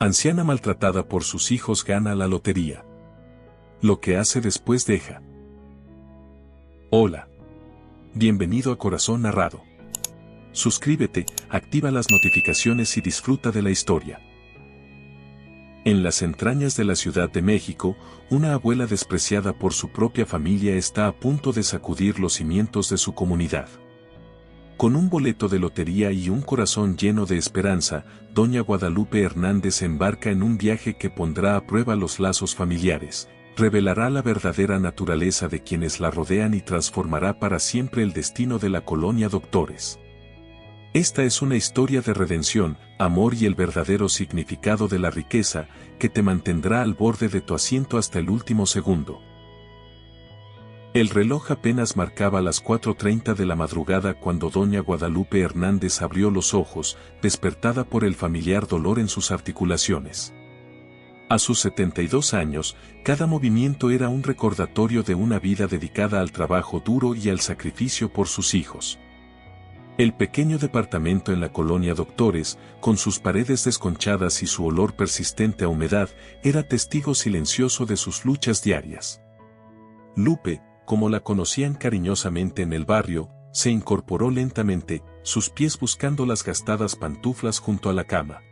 Anciana maltratada por sus hijos gana la lotería. Lo que hace después deja. Hola. Bienvenido a Corazón Narrado. Suscríbete, activa las notificaciones y disfruta de la historia. En las entrañas de la Ciudad de México, una abuela despreciada por su propia familia está a punto de sacudir los cimientos de su comunidad. Con un boleto de lotería y un corazón lleno de esperanza, doña Guadalupe Hernández embarca en un viaje que pondrá a prueba los lazos familiares, revelará la verdadera naturaleza de quienes la rodean y transformará para siempre el destino de la colonia Doctores. Esta es una historia de redención, amor y el verdadero significado de la riqueza, que te mantendrá al borde de tu asiento hasta el último segundo. El reloj apenas marcaba las 4:30 de la madrugada cuando doña Guadalupe Hernández abrió los ojos, despertada por el familiar dolor en sus articulaciones. A sus 72 años, cada movimiento era un recordatorio de una vida dedicada al trabajo duro y al sacrificio por sus hijos. El pequeño departamento en la colonia Doctores, con sus paredes desconchadas y su olor persistente a humedad, era testigo silencioso de sus luchas diarias. Lupe, como la conocían cariñosamente en el barrio, se incorporó lentamente, sus pies buscando las gastadas pantuflas junto a la cama.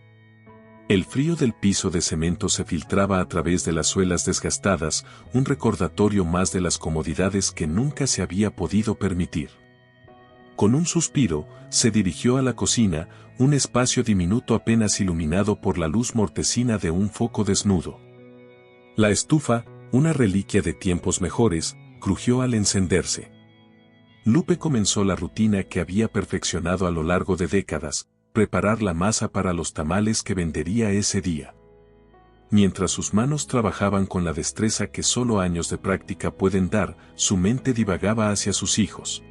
El frío del piso de cemento se filtraba a través de las suelas desgastadas, un recordatorio más de las comodidades que nunca se había podido permitir. Con un suspiro, se dirigió a la cocina, un espacio diminuto apenas iluminado por la luz mortecina de un foco desnudo. La estufa, una reliquia de tiempos mejores, crujió al encenderse. Lupe comenzó la rutina que había perfeccionado a lo largo de décadas, preparar la masa para los tamales que vendería ese día. Mientras sus manos trabajaban con la destreza que solo años de práctica pueden dar, su mente divagaba hacia sus hijos.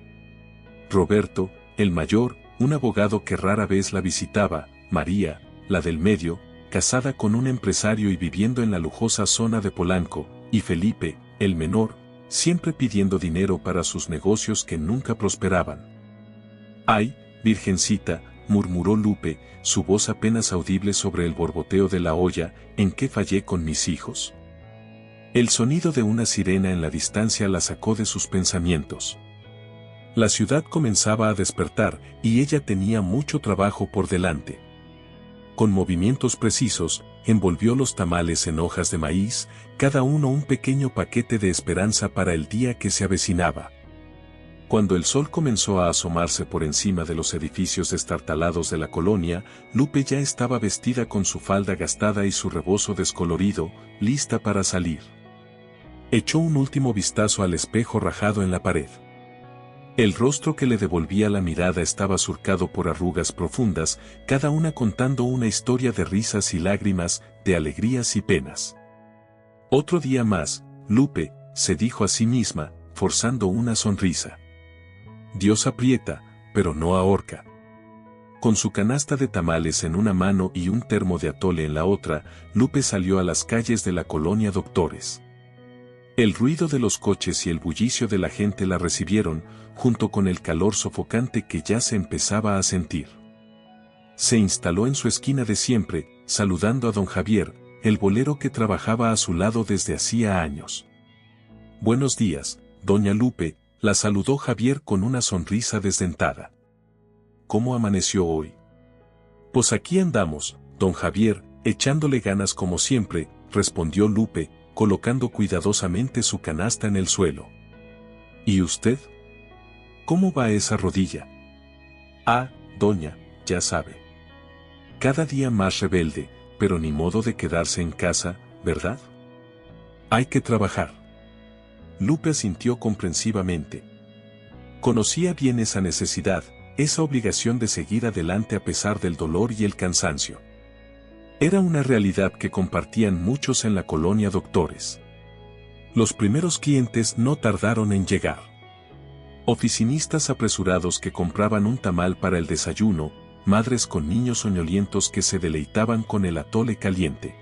Roberto, el mayor, un abogado que rara vez la visitaba, María, la del medio, casada con un empresario y viviendo en la lujosa zona de Polanco, y Felipe, el menor, siempre pidiendo dinero para sus negocios que nunca prosperaban. «Ay, virgencita», murmuró Lupe, su voz apenas audible sobre el borboteo de la olla, ¿en qué fallé con mis hijos? El sonido de una sirena en la distancia la sacó de sus pensamientos. La ciudad comenzaba a despertar, y ella tenía mucho trabajo por delante. Con movimientos precisos, envolvió los tamales en hojas de maíz, cada uno un pequeño paquete de esperanza para el día que se avecinaba. Cuando el sol comenzó a asomarse por encima de los edificios destartalados de la colonia, Lupe ya estaba vestida con su falda gastada y su rebozo descolorido, lista para salir. Echó un último vistazo al espejo rajado en la pared. El rostro que le devolvía la mirada estaba surcado por arrugas profundas, cada una contando una historia de risas y lágrimas, de alegrías y penas. Otro día más, Lupe, se dijo a sí misma, forzando una sonrisa. Dios aprieta, pero no ahorca. Con su canasta de tamales en una mano y un termo de atole en la otra, Lupe salió a las calles de la colonia Doctores. El ruido de los coches y el bullicio de la gente la recibieron, junto con el calor sofocante que ya se empezaba a sentir. Se instaló en su esquina de siempre, saludando a don Javier, el bolero que trabajaba a su lado desde hacía años. «Buenos días, doña Lupe», la saludó Javier con una sonrisa desdentada. «¿Cómo amaneció hoy?» «Pues aquí andamos, don Javier, echándole ganas como siempre», respondió Lupe, colocando cuidadosamente su canasta en el suelo. «¿Y usted? ¿Cómo va esa rodilla?» «Ah, doña, ya sabe. Cada día más rebelde, pero ni modo de quedarse en casa, ¿verdad? Hay que trabajar». Lupe asintió comprensivamente. Conocía bien esa necesidad, esa obligación de seguir adelante a pesar del dolor y el cansancio. Era una realidad que compartían muchos en la colonia Doctores. Los primeros clientes no tardaron en llegar. Oficinistas apresurados que compraban un tamal para el desayuno, madres con niños soñolientos que se deleitaban con el atole caliente.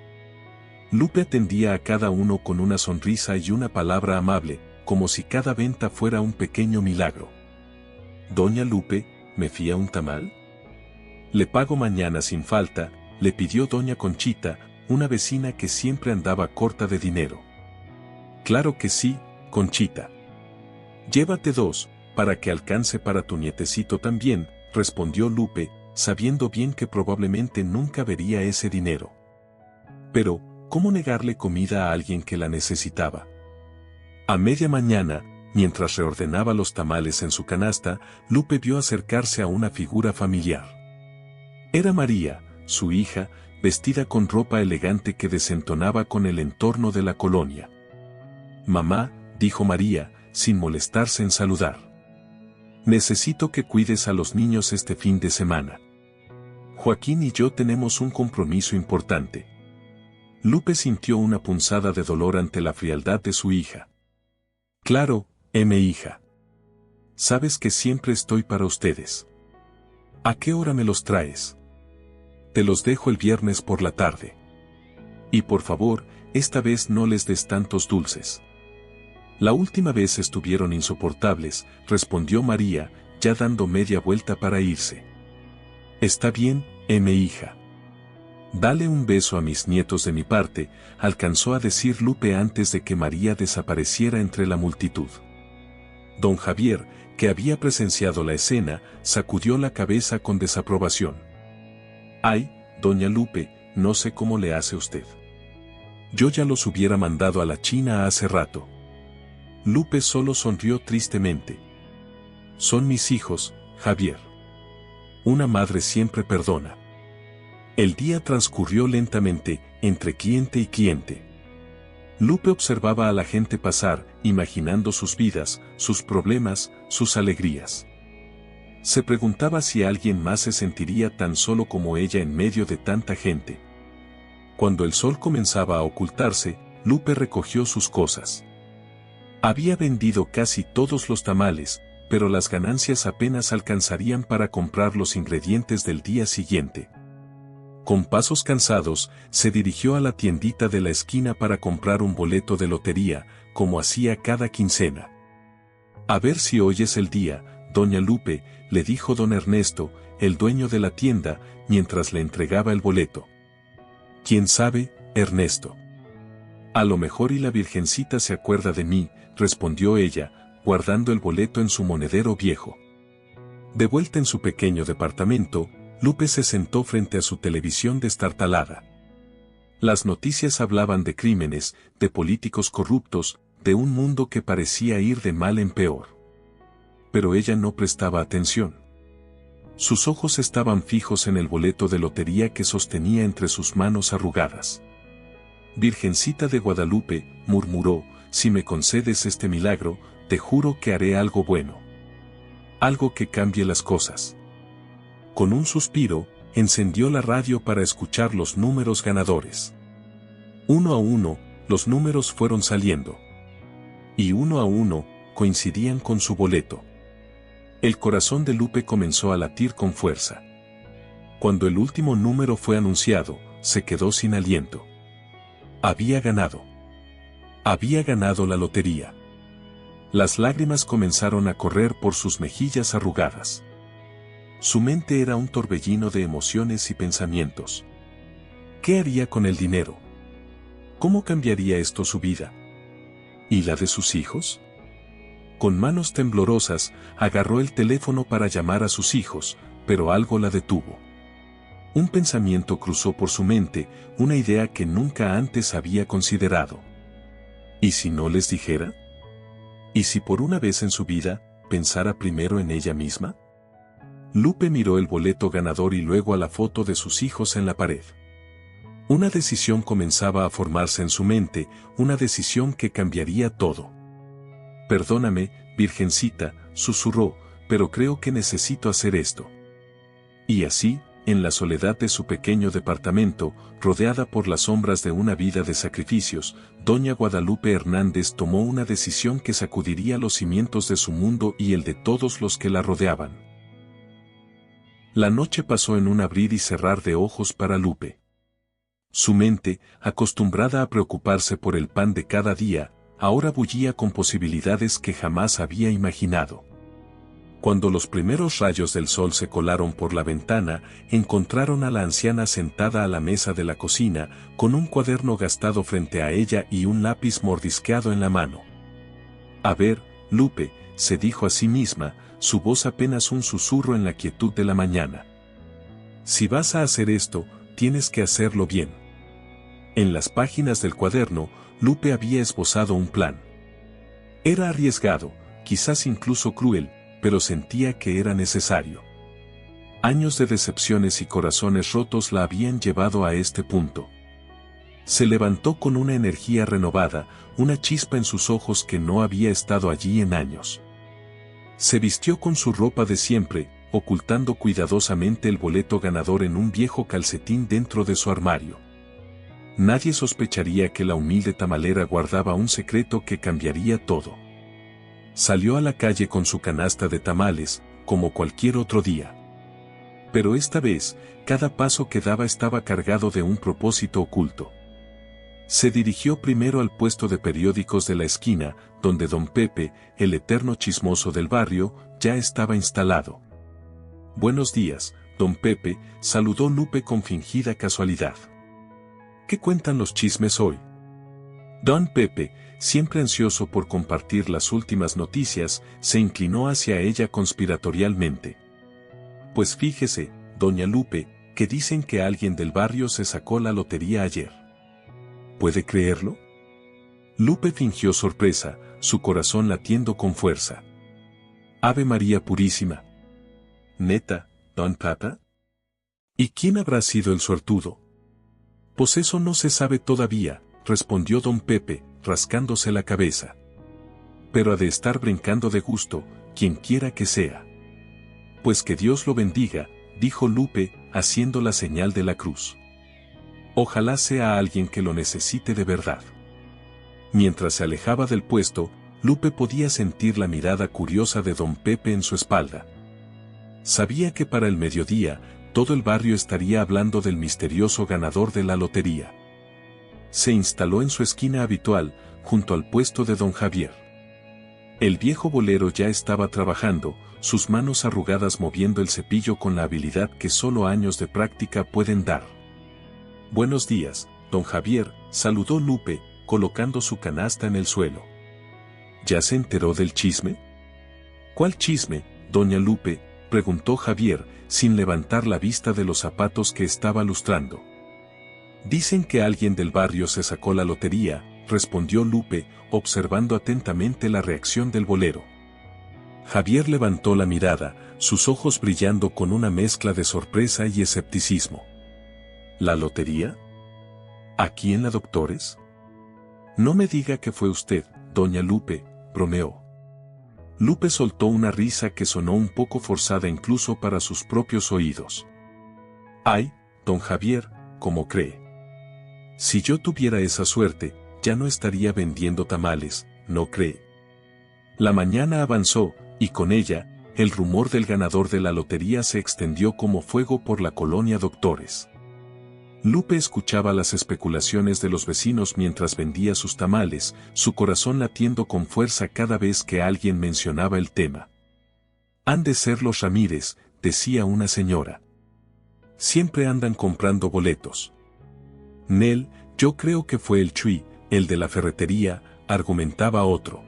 Lupe atendía a cada uno con una sonrisa y una palabra amable, como si cada venta fuera un pequeño milagro. «Doña Lupe, ¿me fía un tamal?» «Le pago mañana sin falta», le pidió doña Conchita, una vecina que siempre andaba corta de dinero. Claro que sí, Conchita. Llévate 2, para que alcance para tu nietecito también, respondió Lupe, sabiendo bien que probablemente nunca vería ese dinero. Pero, ¿cómo negarle comida a alguien que la necesitaba? A media mañana, mientras reordenaba los tamales en su canasta, Lupe vio acercarse a una figura familiar. Era María, su hija, vestida con ropa elegante que desentonaba con el entorno de la colonia. «Mamá», dijo María, sin molestarse en saludar. «Necesito que cuides a los niños este fin de semana. Joaquín y yo tenemos un compromiso importante». Lupe sintió una punzada de dolor ante la frialdad de su hija. «Claro, hija. Sabes que siempre estoy para ustedes. ¿A qué hora me los traes?» «Te los dejo el viernes por la tarde. Y por favor, esta vez no les des tantos dulces». «La última vez estuvieron insoportables», respondió María, ya dando media vuelta para irse. «Está bien, hija. Dale un beso a mis nietos de mi parte», alcanzó a decir Lupe antes de que María desapareciera entre la multitud. Don Javier, que había presenciado la escena, sacudió la cabeza con desaprobación. «Ay, doña Lupe, no sé cómo le hace usted. Yo ya los hubiera mandado a la China hace rato». Lupe solo sonrió tristemente. «Son mis hijos, Javier. Una madre siempre perdona». El día transcurrió lentamente, entre cliente y cliente. Lupe observaba a la gente pasar, imaginando sus vidas, sus problemas, sus alegrías. Se preguntaba si alguien más se sentiría tan solo como ella en medio de tanta gente. Cuando el sol comenzaba a ocultarse, Lupe recogió sus cosas. Había vendido casi todos los tamales, pero las ganancias apenas alcanzarían para comprar los ingredientes del día siguiente. Con pasos cansados, se dirigió a la tiendita de la esquina para comprar un boleto de lotería, como hacía cada quincena. «A ver si hoy es el día, doña Lupe», le dijo don Ernesto, el dueño de la tienda, mientras le entregaba el boleto. «¿Quién sabe, Ernesto? A lo mejor y la Virgencita se acuerda de mí», respondió ella, guardando el boleto en su monedero viejo. De vuelta en su pequeño departamento, Lupe se sentó frente a su televisión destartalada. Las noticias hablaban de crímenes, de políticos corruptos, de un mundo que parecía ir de mal en peor. Pero ella no prestaba atención. Sus ojos estaban fijos en el boleto de lotería que sostenía entre sus manos arrugadas. «Virgencita de Guadalupe», murmuró, «si me concedes este milagro, te juro que haré algo bueno. Algo que cambie las cosas». Con un suspiro, encendió la radio para escuchar los números ganadores. Uno a uno, los números fueron saliendo. Y uno a uno, coincidían con su boleto. El corazón de Lupe comenzó a latir con fuerza. Cuando el último número fue anunciado, se quedó sin aliento. Había ganado. Había ganado la lotería. Las lágrimas comenzaron a correr por sus mejillas arrugadas. Su mente era un torbellino de emociones y pensamientos. ¿Qué haría con el dinero? ¿Cómo cambiaría esto su vida? ¿Y la de sus hijos? Con manos temblorosas, agarró el teléfono para llamar a sus hijos, pero algo la detuvo. Un pensamiento cruzó por su mente, una idea que nunca antes había considerado. ¿Y si no les dijera? ¿Y si por una vez en su vida, pensara primero en ella misma? Lupe miró el boleto ganador y luego a la foto de sus hijos en la pared. Una decisión comenzaba a formarse en su mente, una decisión que cambiaría todo. «Perdóname, Virgencita», susurró, «pero creo que necesito hacer esto». Y así, en la soledad de su pequeño departamento, rodeada por las sombras de una vida de sacrificios, doña Guadalupe Hernández tomó una decisión que sacudiría los cimientos de su mundo y el de todos los que la rodeaban. La noche pasó en un abrir y cerrar de ojos para Lupe. Su mente, acostumbrada a preocuparse por el pan de cada día, ahora bullía con posibilidades que jamás había imaginado. Cuando los primeros rayos del sol se colaron por la ventana, encontraron a la anciana sentada a la mesa de la cocina, con un cuaderno gastado frente a ella y un lápiz mordisqueado en la mano. A ver, Lupe, se dijo a sí misma, su voz apenas un susurro en la quietud de la mañana. Si vas a hacer esto, tienes que hacerlo bien. En las páginas del cuaderno, Lupe había esbozado un plan. Era arriesgado, quizás incluso cruel, pero sentía que era necesario. Años de decepciones y corazones rotos la habían llevado a este punto. Se levantó con una energía renovada, una chispa en sus ojos que no había estado allí en años. Se vistió con su ropa de siempre, ocultando cuidadosamente el boleto ganador en un viejo calcetín dentro de su armario. Nadie sospecharía que la humilde tamalera guardaba un secreto que cambiaría todo. Salió a la calle con su canasta de tamales, como cualquier otro día. Pero esta vez, cada paso que daba estaba cargado de un propósito oculto. Se dirigió primero al puesto de periódicos de la esquina, donde don Pepe, el eterno chismoso del barrio, ya estaba instalado. Buenos días, don Pepe, saludó Lupe con fingida casualidad. ¿Qué cuentan los chismes hoy? Don Pepe, siempre ansioso por compartir las últimas noticias, se inclinó hacia ella conspiratorialmente. Pues fíjese, doña Lupe, que dicen que alguien del barrio se sacó la lotería ayer. ¿Puede creerlo? Lupe fingió sorpresa, su corazón latiendo con fuerza. Ave María Purísima. ¿Neta, don Papa? ¿Y quién habrá sido el suertudo? Pues eso no se sabe todavía, respondió don Pepe, rascándose la cabeza. Pero ha de estar brincando de gusto, quien quiera que sea. Pues que Dios lo bendiga, dijo Lupe, haciendo la señal de la cruz. Ojalá sea alguien que lo necesite de verdad. Mientras se alejaba del puesto, Lupe podía sentir la mirada curiosa de don Pepe en su espalda. Sabía que para el mediodía, todo el barrio estaría hablando del misterioso ganador de la lotería. Se instaló en su esquina habitual, junto al puesto de don Javier. El viejo bolero ya estaba trabajando, sus manos arrugadas moviendo el cepillo con la habilidad que solo años de práctica pueden dar. Buenos días, don Javier, saludó Lupe, colocando su canasta en el suelo. ¿Ya se enteró del chisme? ¿Cuál chisme, doña Lupe?, preguntó Javier, sin levantar la vista de los zapatos que estaba lustrando. Dicen que alguien del barrio se sacó la lotería, respondió Lupe, observando atentamente la reacción del bolero. Javier levantó la mirada, sus ojos brillando con una mezcla de sorpresa y escepticismo. ¿La lotería? ¿Aquí en la Doctores? No me diga que fue usted, doña Lupe, bromeó. Lupe soltó una risa que sonó un poco forzada incluso para sus propios oídos. Ay, don Javier, ¿cómo cree? Si yo tuviera esa suerte, ya no estaría vendiendo tamales, ¿no cree? La mañana avanzó, y con ella, el rumor del ganador de la lotería se extendió como fuego por la colonia Doctores. Lupe escuchaba las especulaciones de los vecinos mientras vendía sus tamales, su corazón latiendo con fuerza cada vez que alguien mencionaba el tema. Han de ser los Ramírez, decía una señora. Siempre andan comprando boletos. Nel, yo creo que fue el Chuy, el de la ferretería, argumentaba otro.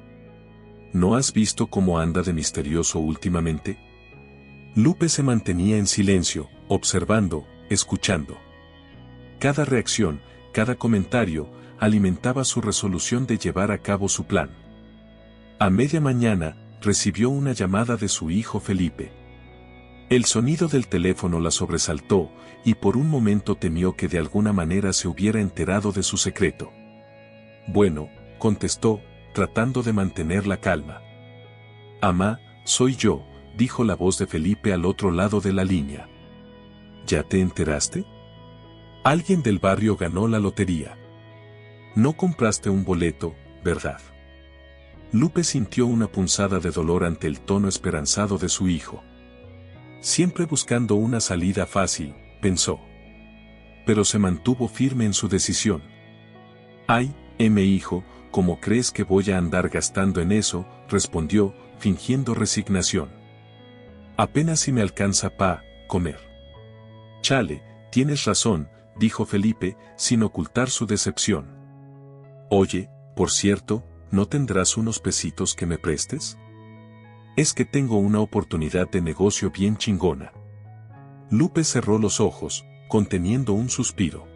¿No has visto cómo anda de misterioso últimamente? Lupe se mantenía en silencio, observando, escuchando. Cada reacción, cada comentario, alimentaba su resolución de llevar a cabo su plan. A media mañana, recibió una llamada de su hijo Felipe. El sonido del teléfono la sobresaltó, y por un momento temió que de alguna manera se hubiera enterado de su secreto. Bueno, contestó, tratando de mantener la calma. Amá, soy yo, dijo la voz de Felipe al otro lado de la línea. ¿Ya te enteraste? Alguien del barrio ganó la lotería. No compraste un boleto, ¿verdad? Lupe sintió una punzada de dolor ante el tono esperanzado de su hijo. Siempre buscando una salida fácil, pensó. Pero se mantuvo firme en su decisión. Ay, hijo, ¿cómo crees que voy a andar gastando en eso?, respondió, fingiendo resignación. Apenas si me alcanza pa' comer. Chale, tienes razón, dijo Felipe, sin ocultar su decepción. Oye, por cierto, ¿no tendrás unos pesitos que me prestes? Es que tengo una oportunidad de negocio bien chingona. Lupe cerró los ojos, conteniendo un suspiro.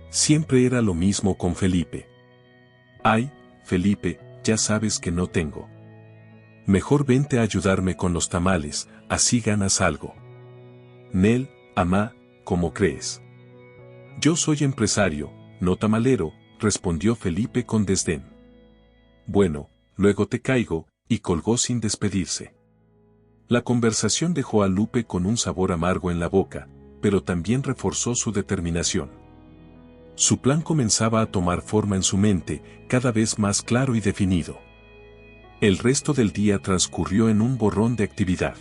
Siempre era lo mismo con Felipe. Ay, Felipe, ya sabes que no tengo. Mejor vente a ayudarme con los tamales, así ganas algo. Nel, amá, ¿cómo crees? Yo soy empresario, no tamalero, respondió Felipe con desdén. Bueno, luego te caigo, y colgó sin despedirse. La conversación dejó a Lupe con un sabor amargo en la boca, pero también reforzó su determinación. Su plan comenzaba a tomar forma en su mente, cada vez más claro y definido. El resto del día transcurrió en un borrón de actividad.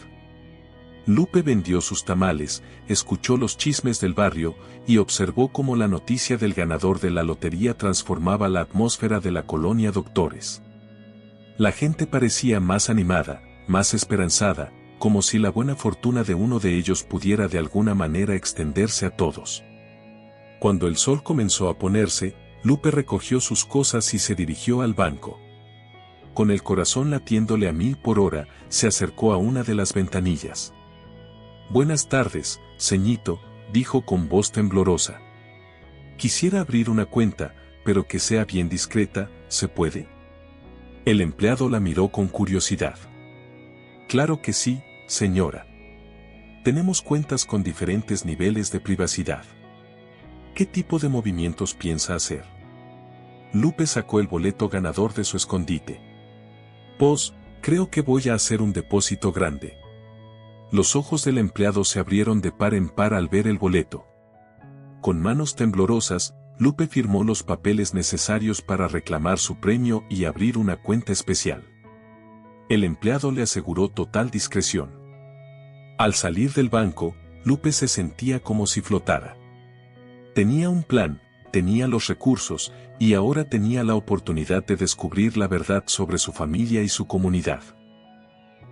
Lupe vendió sus tamales, escuchó los chismes del barrio y observó cómo la noticia del ganador de la lotería transformaba la atmósfera de la colonia Doctores. La gente parecía más animada, más esperanzada, como si la buena fortuna de uno de ellos pudiera de alguna manera extenderse a todos. Cuando el sol comenzó a ponerse, Lupe recogió sus cosas y se dirigió al banco. Con el corazón latiéndole a 1000 por hora, se acercó a una de las ventanillas. Buenas tardes, ceñito, dijo con voz temblorosa. Quisiera abrir una cuenta, pero que sea bien discreta, ¿se puede? El empleado la miró con curiosidad. Claro que sí, señora. Tenemos cuentas con diferentes niveles de privacidad. ¿Qué tipo de movimientos piensa hacer? Lupe sacó el boleto ganador de su escondite. Pues, creo que voy a hacer un depósito grande. Los ojos del empleado se abrieron de par en par al ver el boleto. Con manos temblorosas, Lupe firmó los papeles necesarios para reclamar su premio y abrir una cuenta especial. El empleado le aseguró total discreción. Al salir del banco, Lupe se sentía como si flotara. Tenía un plan, tenía los recursos, y ahora tenía la oportunidad de descubrir la verdad sobre su familia y su comunidad.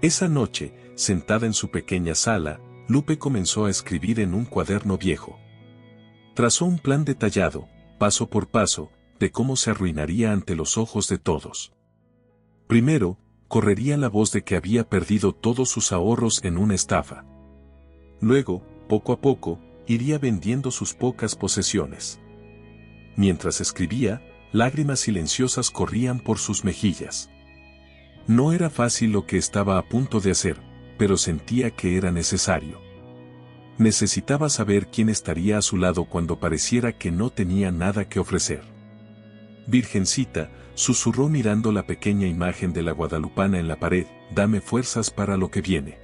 Esa noche, sentada en su pequeña sala, Lupe comenzó a escribir en un cuaderno viejo. Trazó un plan detallado, paso por paso, de cómo se arruinaría ante los ojos de todos. Primero, correría la voz de que había perdido todos sus ahorros en una estafa. Luego, poco a poco, iría vendiendo sus pocas posesiones. Mientras escribía, lágrimas silenciosas corrían por sus mejillas. No era fácil lo que estaba a punto de hacer, pero sentía que era necesario. Necesitaba saber quién estaría a su lado cuando pareciera que no tenía nada que ofrecer. Virgencita, susurró mirando la pequeña imagen de la guadalupana en la pared, dame fuerzas para lo que viene.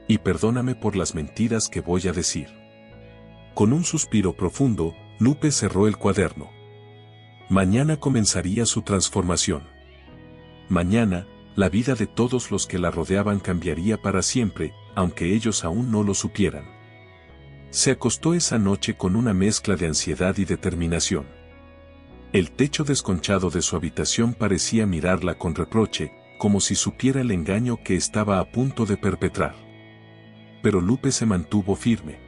Y perdóname por las mentiras que voy a decir. Con un suspiro profundo, Lupe cerró el cuaderno. Mañana comenzaría su transformación. Mañana, la vida de todos los que la rodeaban cambiaría para siempre, aunque ellos aún no lo supieran. Se acostó esa noche con una mezcla de ansiedad y determinación. El techo desconchado de su habitación parecía mirarla con reproche, como si supiera el engaño que estaba a punto de perpetrar. Pero Lupe se mantuvo firme.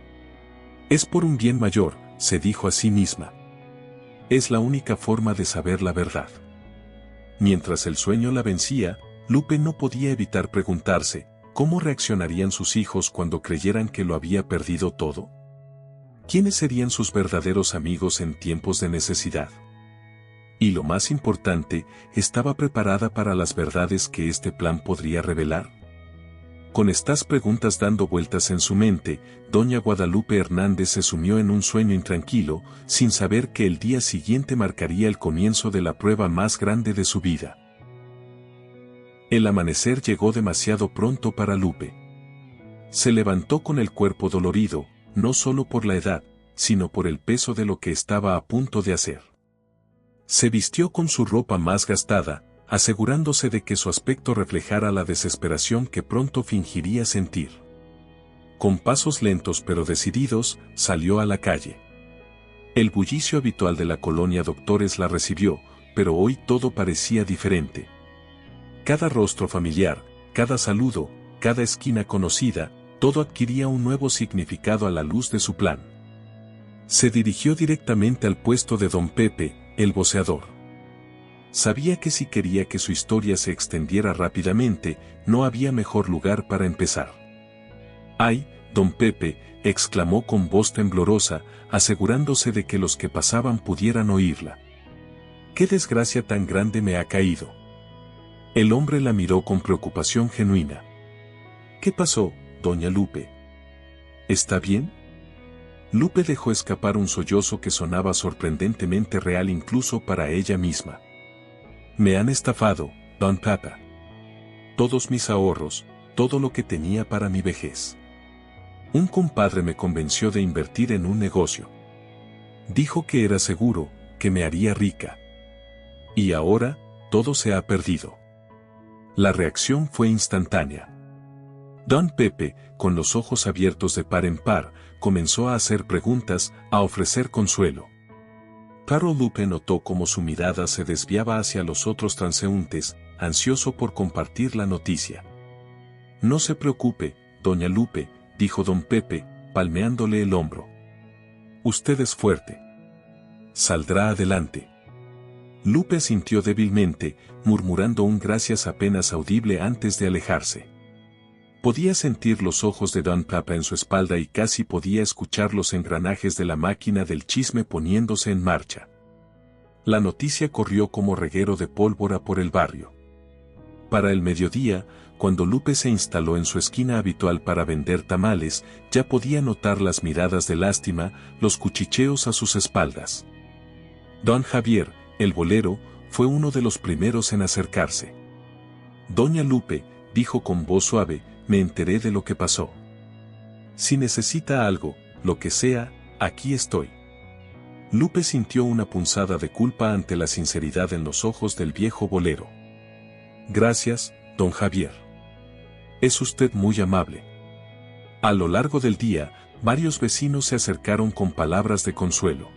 Es por un bien mayor, se dijo a sí misma. Es la única forma de saber la verdad. Mientras el sueño la vencía, Lupe no podía evitar preguntarse, ¿cómo reaccionarían sus hijos cuando creyeran que lo había perdido todo? ¿Quiénes serían sus verdaderos amigos en tiempos de necesidad? Y lo más importante, ¿estaba preparada para las verdades que este plan podría revelar? Con estas preguntas dando vueltas en su mente, doña Guadalupe Hernández se sumió en un sueño intranquilo, sin saber que el día siguiente marcaría el comienzo de la prueba más grande de su vida. El amanecer llegó demasiado pronto para Lupe. Se levantó con el cuerpo dolorido, no solo por la edad, sino por el peso de lo que estaba a punto de hacer. Se vistió con su ropa más gastada, asegurándose de que su aspecto reflejara la desesperación que pronto fingiría sentir. Con pasos lentos pero decididos, salió a la calle. El bullicio habitual de la colonia Doctores la recibió, pero hoy todo parecía diferente. Cada rostro familiar, cada saludo, cada esquina conocida, todo adquiría un nuevo significado a la luz de su plan. Se dirigió directamente al puesto de don Pepe, el voceador. Sabía que si quería que su historia se extendiera rápidamente, no había mejor lugar para empezar. ¡Ay, don Pepe!, exclamó con voz temblorosa, asegurándose de que los que pasaban pudieran oírla. ¡Qué desgracia tan grande me ha caído! El hombre la miró con preocupación genuina. ¿Qué pasó, doña Lupe? ¿Está bien? Lupe dejó escapar un sollozo que sonaba sorprendentemente real incluso para ella misma. Me han estafado, don Papa. Todos mis ahorros, todo lo que tenía para mi vejez. Un compadre me convenció de invertir en un negocio. Dijo que era seguro, que me haría rica. Y ahora, todo se ha perdido. La reacción fue instantánea. Don Pepe, con los ojos abiertos de par en par, comenzó a hacer preguntas, a ofrecer consuelo. Claro, Lupe notó cómo su mirada se desviaba hacia los otros transeúntes, ansioso por compartir la noticia. No se preocupe, doña Lupe, dijo don Pepe, palmeándole el hombro. Usted es fuerte. Saldrá adelante. Lupe sintió débilmente, murmurando un gracias apenas audible antes de alejarse. Podía sentir los ojos de don Papa en su espalda y casi podía escuchar los engranajes de la máquina del chisme poniéndose en marcha. La noticia corrió como reguero de pólvora por el barrio. Para el mediodía, cuando Lupe se instaló en su esquina habitual para vender tamales, ya podía notar las miradas de lástima, los cuchicheos a sus espaldas. Don Javier, el bolero, fue uno de los primeros en acercarse. Doña Lupe, dijo con voz suave, me enteré de lo que pasó. Si necesita algo, lo que sea, aquí estoy. Lupe sintió una punzada de culpa ante la sinceridad en los ojos del viejo bolero. Gracias, don Javier. Es usted muy amable. A lo largo del día, varios vecinos se acercaron con palabras de consuelo.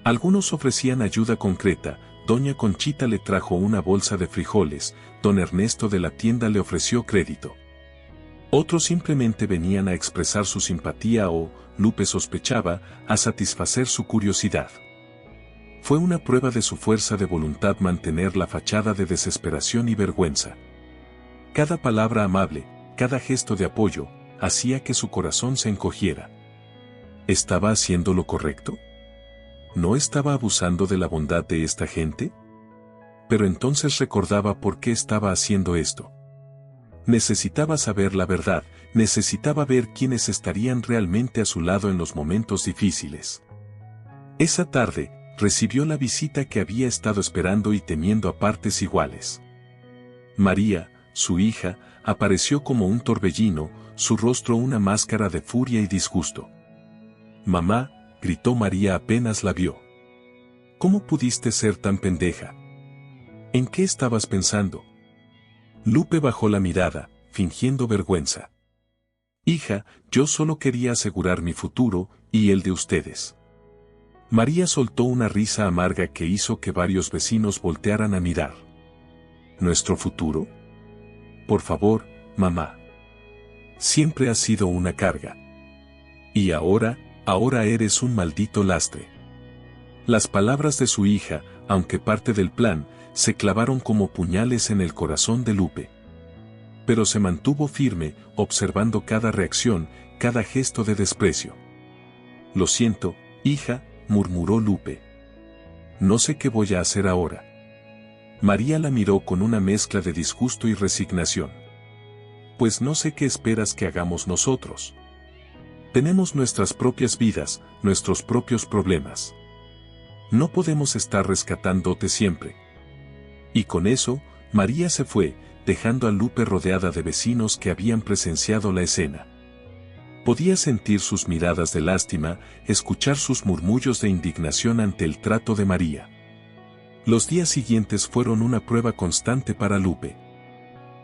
Algunos ofrecían ayuda concreta, doña Conchita le trajo una bolsa de frijoles, don Ernesto de la tienda le ofreció crédito. Otros simplemente venían a expresar su simpatía o, Lupe sospechaba, a satisfacer su curiosidad. Fue una prueba de su fuerza de voluntad mantener la fachada de desesperación y vergüenza. Cada palabra amable, cada gesto de apoyo, hacía que su corazón se encogiera. ¿Estaba haciendo lo correcto? ¿No estaba abusando de la bondad de esta gente? Pero entonces recordaba por qué estaba haciendo esto. Necesitaba saber la verdad, necesitaba ver quiénes estarían realmente a su lado en los momentos difíciles. Esa tarde, recibió la visita que había estado esperando y temiendo a partes iguales. María, su hija, apareció como un torbellino, su rostro una máscara de furia y disgusto. Mamá, gritó María apenas la vio. ¿Cómo pudiste ser tan pendeja? ¿En qué estabas pensando? Lupe bajó la mirada, fingiendo vergüenza. Hija, yo solo quería asegurar mi futuro, y el de ustedes. María soltó una risa amarga que hizo que varios vecinos voltearan a mirar. ¿Nuestro futuro? Por favor, mamá. Siempre has sido una carga. Y ahora eres un maldito lastre. Las palabras de su hija, aunque parte del plan, se clavaron como puñales en el corazón de Lupe. Pero se mantuvo firme, observando cada reacción, cada gesto de desprecio. Lo siento, hija, murmuró Lupe. No sé qué voy a hacer ahora. María la miró con una mezcla de disgusto y resignación. Pues no sé qué esperas que hagamos nosotros. Tenemos nuestras propias vidas, nuestros propios problemas. No podemos estar rescatándote siempre. Y con eso, María se fue, dejando a Lupe rodeada de vecinos que habían presenciado la escena. Podía sentir sus miradas de lástima, escuchar sus murmullos de indignación ante el trato de María. Los días siguientes fueron una prueba constante para Lupe.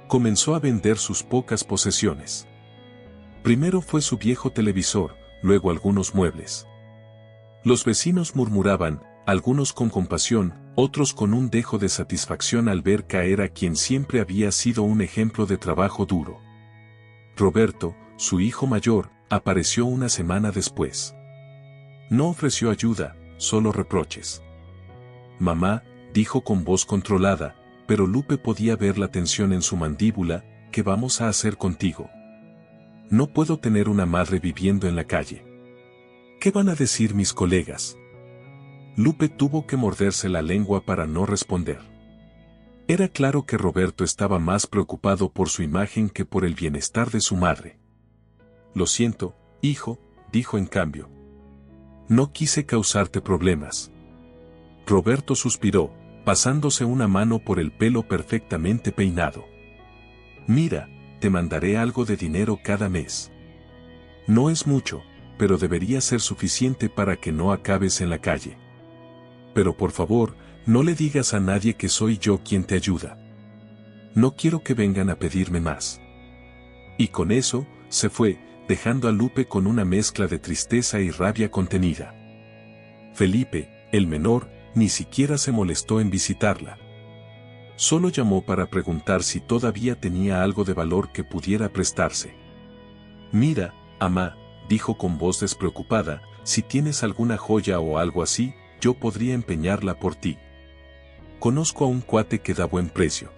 Comenzó a vender sus pocas posesiones. Primero fue su viejo televisor, luego algunos muebles. Los vecinos murmuraban, algunos con compasión, otros con un dejo de satisfacción al ver caer a quien siempre había sido un ejemplo de trabajo duro. Roberto, su hijo mayor, apareció una semana después. No ofreció ayuda, solo reproches. Mamá, dijo con voz controlada, pero Lupe podía ver la tensión en su mandíbula. ¿Qué vamos a hacer contigo? No puedo tener una madre viviendo en la calle. ¿Qué van a decir mis colegas? Lupe tuvo que morderse la lengua para no responder. Era claro que Roberto estaba más preocupado por su imagen que por el bienestar de su madre. Lo siento, hijo, dijo en cambio. No quise causarte problemas. Roberto suspiró, pasándose una mano por el pelo perfectamente peinado. Mira, te mandaré algo de dinero cada mes. No es mucho, pero debería ser suficiente para que no acabes en la calle. Pero por favor, no le digas a nadie que soy yo quien te ayuda. No quiero que vengan a pedirme más. Y con eso, se fue, dejando a Lupe con una mezcla de tristeza y rabia contenida. Felipe, el menor, ni siquiera se molestó en visitarla. Solo llamó para preguntar si todavía tenía algo de valor que pudiera prestarse. Mira, amá, dijo con voz despreocupada, si tienes alguna joya o algo así, yo podría empeñarla por ti. Conozco a un cuate que da buen precio.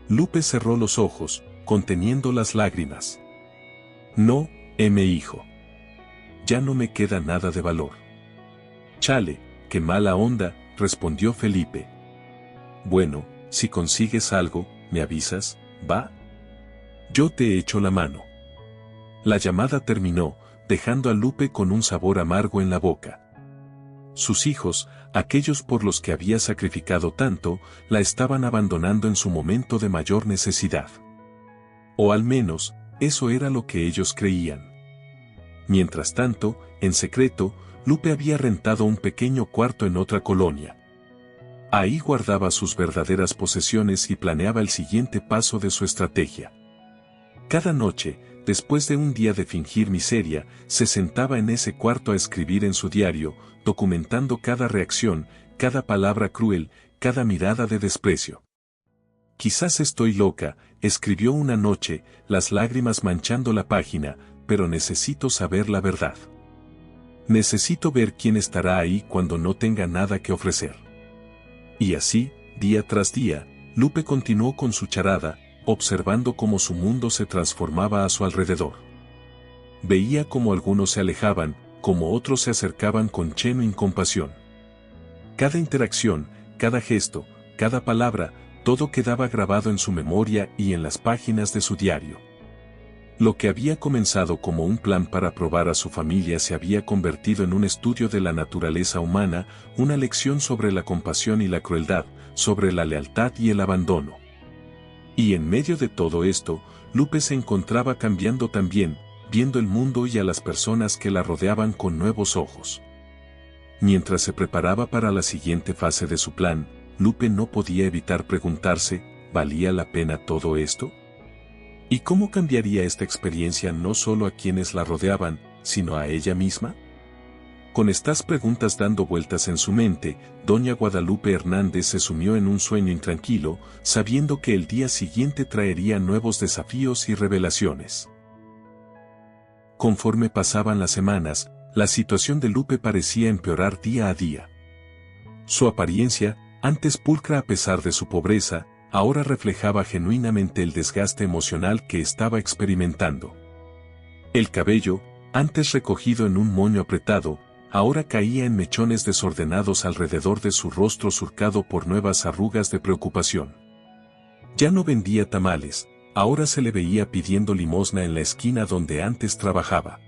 Lupe cerró los ojos, conteniendo las lágrimas. No, hijo. Ya no me queda nada de valor. Chale, qué mala onda, respondió Felipe. Bueno, si consigues algo, me avisas, ¿va? Yo te echo la mano. La llamada terminó, dejando a Lupe con un sabor amargo en la boca. Sus hijos, aquellos por los que había sacrificado tanto, la estaban abandonando en su momento de mayor necesidad. O al menos, eso era lo que ellos creían. Mientras tanto, en secreto, Lupe había rentado un pequeño cuarto en otra colonia. Ahí guardaba sus verdaderas posesiones y planeaba el siguiente paso de su estrategia. Cada noche, después de un día de fingir miseria, se sentaba en ese cuarto a escribir en su diario, documentando cada reacción, cada palabra cruel, cada mirada de desprecio. Quizás estoy loca, escribió una noche, las lágrimas manchando la página, pero necesito saber la verdad. Necesito ver quién estará ahí cuando no tenga nada que ofrecer. Y así, día tras día, Lupe continuó con su charada, observando cómo su mundo se transformaba a su alrededor. Veía cómo algunos se alejaban, cómo otros se acercaban con genuina compasión. Cada interacción, cada gesto, cada palabra, todo quedaba grabado en su memoria y en las páginas de su diario. Lo que había comenzado como un plan para probar a su familia se había convertido en un estudio de la naturaleza humana, una lección sobre la compasión y la crueldad, sobre la lealtad y el abandono. Y en medio de todo esto, Lupe se encontraba cambiando también, viendo el mundo y a las personas que la rodeaban con nuevos ojos. Mientras se preparaba para la siguiente fase de su plan, Lupe no podía evitar preguntarse, ¿valía la pena todo esto? ¿Y cómo cambiaría esta experiencia no solo a quienes la rodeaban, sino a ella misma? Con estas preguntas dando vueltas en su mente, doña Guadalupe Hernández se sumió en un sueño intranquilo, sabiendo que el día siguiente traería nuevos desafíos y revelaciones. Conforme pasaban las semanas, la situación de Lupe parecía empeorar día a día. Su apariencia, antes pulcra a pesar de su pobreza, ahora reflejaba genuinamente el desgaste emocional que estaba experimentando. El cabello, antes recogido en un moño apretado, ahora caía en mechones desordenados alrededor de su rostro surcado por nuevas arrugas de preocupación. Ya no vendía tamales, ahora se le veía pidiendo limosna en la esquina donde antes trabajaba.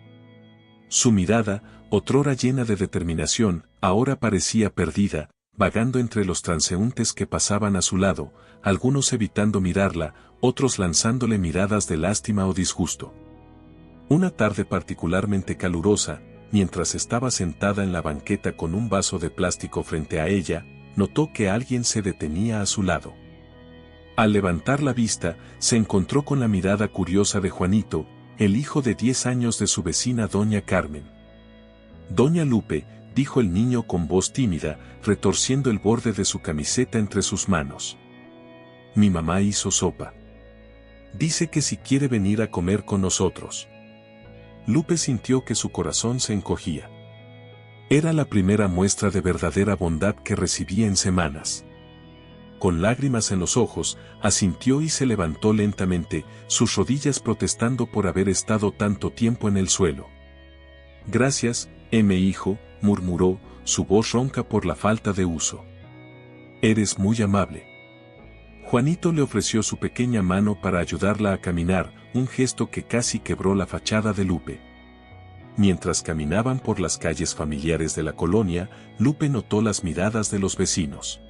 Su mirada, otrora llena de determinación, ahora parecía perdida, vagando entre los transeúntes que pasaban a su lado, algunos evitando mirarla, otros lanzándole miradas de lástima o disgusto. Una tarde particularmente calurosa, mientras estaba sentada en la banqueta con un vaso de plástico frente a ella, notó que alguien se detenía a su lado. Al levantar la vista, se encontró con la mirada curiosa de Juanito, el hijo de 10 años de su vecina doña Carmen. Doña Lupe, dijo el niño con voz tímida, retorciendo el borde de su camiseta entre sus manos. Mi mamá hizo sopa. Dice que si quiere venir a comer con nosotros. Lupe sintió que su corazón se encogía. Era la primera muestra de verdadera bondad que recibía en semanas. Con lágrimas en los ojos, asintió y se levantó lentamente, sus rodillas protestando por haber estado tanto tiempo en el suelo. Gracias, hijo, murmuró, su voz ronca por la falta de uso. Eres muy amable. Juanito le ofreció su pequeña mano para ayudarla a caminar, un gesto que casi quebró la fachada de Lupe. Mientras caminaban por las calles familiares de la colonia, Lupe notó las miradas de los vecinos.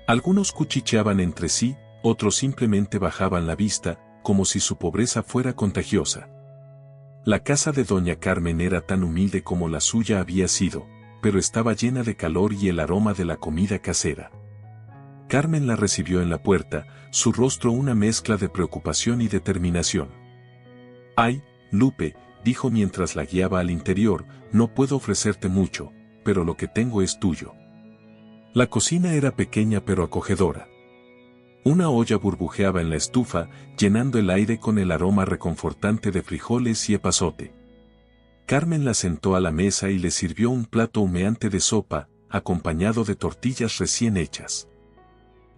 Algunos cuchicheaban entre sí, otros simplemente bajaban la vista, como si su pobreza fuera contagiosa. La casa de doña Carmen era tan humilde como la suya había sido, pero estaba llena de calor y el aroma de la comida casera. Carmen la recibió en la puerta, su rostro una mezcla de preocupación y determinación. «Ay, Lupe», dijo mientras la guiaba al interior, «no puedo ofrecerte mucho, pero lo que tengo es tuyo». La cocina era pequeña pero acogedora. Una olla burbujeaba en la estufa, llenando el aire con el aroma reconfortante de frijoles y epazote. Carmen la sentó a la mesa y le sirvió un plato humeante de sopa, acompañado de tortillas recién hechas.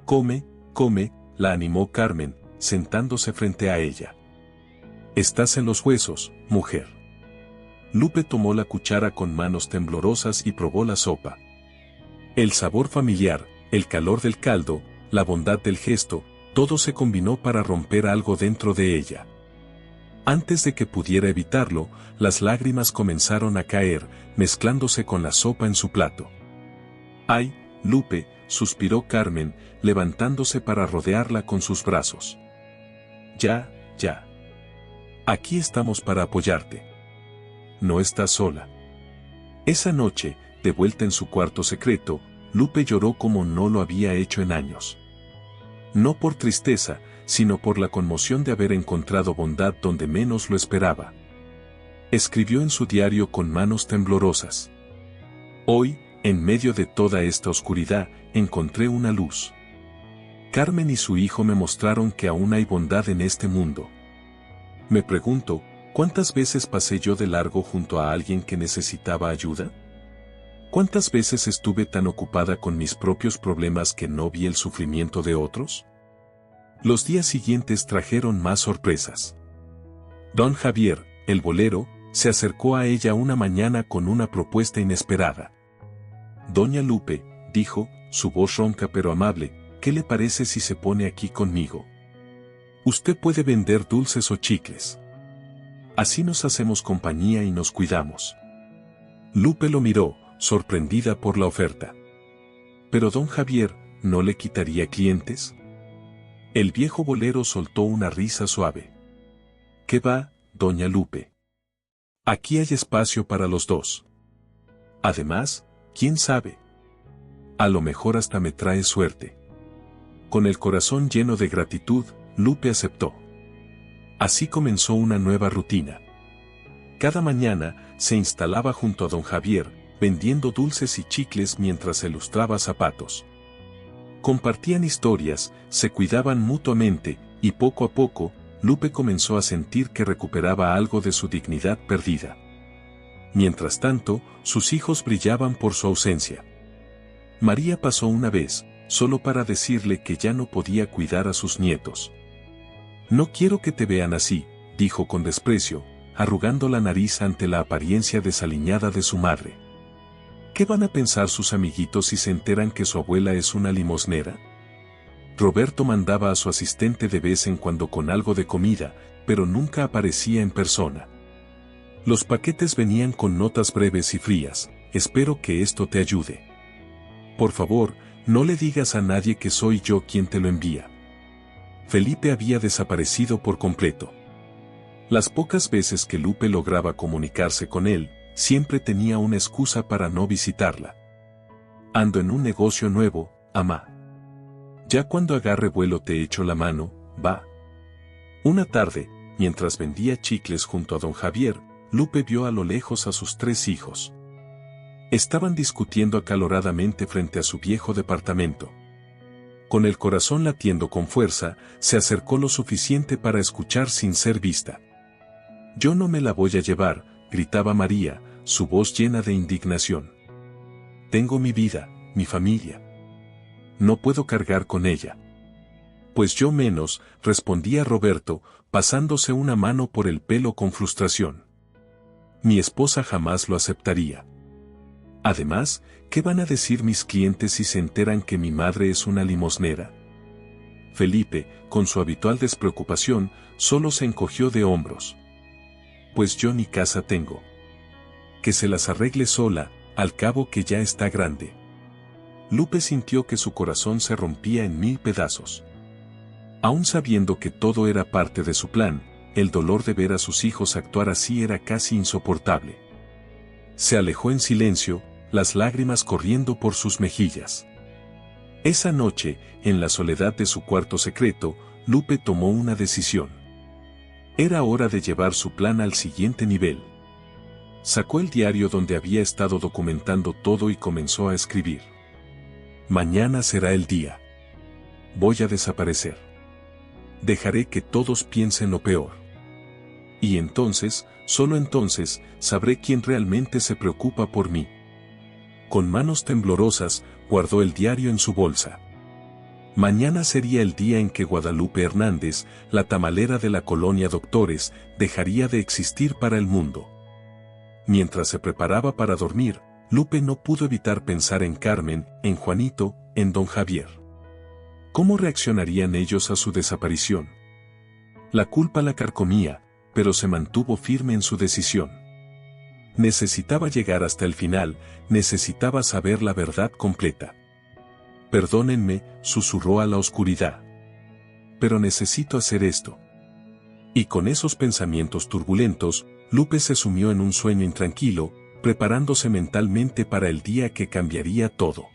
«Come, come», la animó Carmen, sentándose frente a ella. «Estás en los huesos, mujer». Lupe tomó la cuchara con manos temblorosas y probó la sopa. El sabor familiar, el calor del caldo, la bondad del gesto, todo se combinó para romper algo dentro de ella. Antes de que pudiera evitarlo, las lágrimas comenzaron a caer, mezclándose con la sopa en su plato. «Ay, Lupe», suspiró Carmen, levantándose para rodearla con sus brazos. «Ya, ya. Aquí estamos para apoyarte. No estás sola». Esa noche, de vuelta en su cuarto secreto, Lupe lloró como no lo había hecho en años. No por tristeza, sino por la conmoción de haber encontrado bondad donde menos lo esperaba. Escribió en su diario con manos temblorosas. «Hoy, en medio de toda esta oscuridad, encontré una luz. Carmen y su hijo me mostraron que aún hay bondad en este mundo. Me pregunto, ¿cuántas veces pasé yo de largo junto a alguien que necesitaba ayuda? ¿Cuántas veces estuve tan ocupada con mis propios problemas que no vi el sufrimiento de otros?». Los días siguientes trajeron más sorpresas. Don Javier, el bolero, se acercó a ella una mañana con una propuesta inesperada. «Doña Lupe», dijo, su voz ronca pero amable, «¿qué le parece si se pone aquí conmigo? Usted puede vender dulces o chicles. Así nos hacemos compañía y nos cuidamos». Lupe lo miró, sorprendida por la oferta. «Pero don Javier, ¿no le quitaría clientes?». El viejo bolero soltó una risa suave. «¿Qué va, doña Lupe? Aquí hay espacio para los dos. Además, ¿quién sabe? A lo mejor hasta me trae suerte». Con el corazón lleno de gratitud, Lupe aceptó. Así comenzó una nueva rutina. Cada mañana, se instalaba junto a don Javier, vendiendo dulces y chicles mientras se lustraba zapatos. Compartían historias, se cuidaban mutuamente, y poco a poco, Lupe comenzó a sentir que recuperaba algo de su dignidad perdida. Mientras tanto, sus hijos brillaban por su ausencia. María pasó una vez, solo para decirle que ya no podía cuidar a sus nietos. «No quiero que te vean así», dijo con desprecio, arrugando la nariz ante la apariencia desaliñada de su madre. «¿Qué van a pensar sus amiguitos si se enteran que su abuela es una limosnera?». Roberto mandaba a su asistente de vez en cuando con algo de comida, pero nunca aparecía en persona. Los paquetes venían con notas breves y frías. «Espero que esto te ayude. Por favor, no le digas a nadie que soy yo quien te lo envía». Felipe había desaparecido por completo. Las pocas veces que Lupe lograba comunicarse con él, siempre tenía una excusa para no visitarla. «Ando en un negocio nuevo, amá. Ya cuando agarre vuelo te echo la mano, va». Una tarde, mientras vendía chicles junto a don Javier, Lupe vio a lo lejos a sus 3 hijos. Estaban discutiendo acaloradamente frente a su viejo departamento. Con el corazón latiendo con fuerza, se acercó lo suficiente para escuchar sin ser vista. «Yo no me la voy a llevar», gritaba María, su voz llena de indignación. «Tengo mi vida, mi familia. No puedo cargar con ella». «Pues yo menos», respondía Roberto, pasándose una mano por el pelo con frustración. «Mi esposa jamás lo aceptaría. Además, ¿qué van a decir mis clientes si se enteran que mi madre es una limosnera?». Felipe, con su habitual despreocupación, solo se encogió de hombros. «Pues yo ni casa tengo. Que se las arregle sola, al cabo que ya está grande». Lupe sintió que su corazón se rompía en 1000 pedazos. Aún sabiendo que todo era parte de su plan, el dolor de ver a sus hijos actuar así era casi insoportable. Se alejó en silencio, las lágrimas corriendo por sus mejillas. Esa noche, en la soledad de su cuarto secreto, Lupe tomó una decisión. Era hora de llevar su plan al siguiente nivel. Sacó el diario donde había estado documentando todo y comenzó a escribir. «Mañana será el día. Voy a desaparecer. Dejaré que todos piensen lo peor. Y entonces, solo entonces, sabré quién realmente se preocupa por mí». Con manos temblorosas, guardó el diario en su bolsa. Mañana sería el día en que Guadalupe Hernández, la tamalera de la colonia Doctores, dejaría de existir para el mundo. Mientras se preparaba para dormir, Lupe no pudo evitar pensar en Carmen, en Juanito, en don Javier. ¿Cómo reaccionarían ellos a su desaparición? La culpa la carcomía, pero se mantuvo firme en su decisión. Necesitaba llegar hasta el final, necesitaba saber la verdad completa. «Perdónenme», susurró a la oscuridad. «Pero necesito hacer esto». Y con esos pensamientos turbulentos, Lupe se sumió en un sueño intranquilo, preparándose mentalmente para el día que cambiaría todo.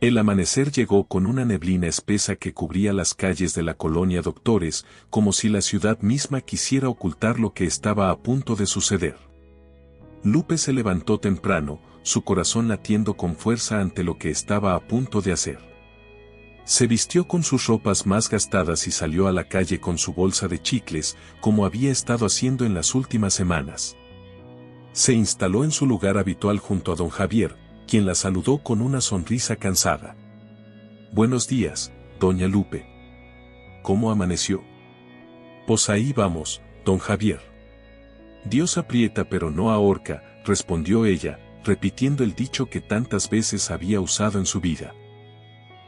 El amanecer llegó con una neblina espesa que cubría las calles de la colonia Doctores, como si la ciudad misma quisiera ocultar lo que estaba a punto de suceder. Lupe se levantó temprano, su corazón latiendo con fuerza ante lo que estaba a punto de hacer. Se vistió con sus ropas más gastadas y salió a la calle con su bolsa de chicles, como había estado haciendo en las últimas semanas. Se instaló en su lugar habitual junto a don Javier, quien la saludó con una sonrisa cansada. «Buenos días, doña Lupe. ¿Cómo amaneció?». «Pues ahí vamos, don Javier». «Dios aprieta pero no ahorca», respondió ella, repitiendo el dicho que tantas veces había usado en su vida.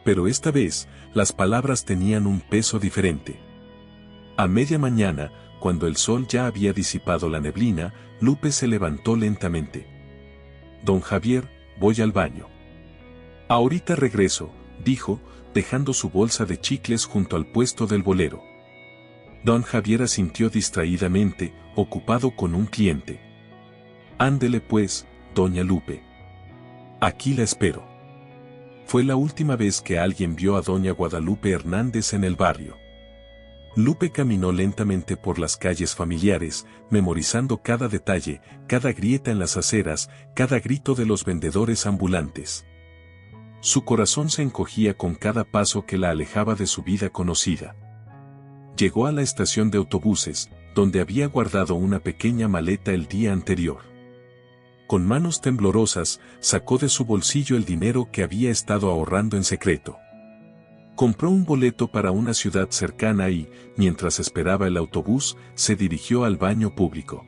Pero esta vez, las palabras tenían un peso diferente. A media mañana, cuando el sol ya había disipado la neblina, Lupe se levantó lentamente. «Don Javier, voy al baño». «Ahorita regreso», dijo, dejando su bolsa de chicles junto al puesto del bolero. Don Javier asintió distraídamente, ocupado con un cliente. «Ándele pues, doña Lupe. Aquí la espero». Fue la última vez que alguien vio a doña Guadalupe Hernández en el barrio. Lupe caminó lentamente por las calles familiares, memorizando cada detalle, cada grieta en las aceras, cada grito de los vendedores ambulantes. Su corazón se encogía con cada paso que la alejaba de su vida conocida. Llegó a la estación de autobuses, donde había guardado una pequeña maleta el día anterior. Con manos temblorosas, sacó de su bolsillo el dinero que había estado ahorrando en secreto. Compró un boleto para una ciudad cercana y, mientras esperaba el autobús, se dirigió al baño público.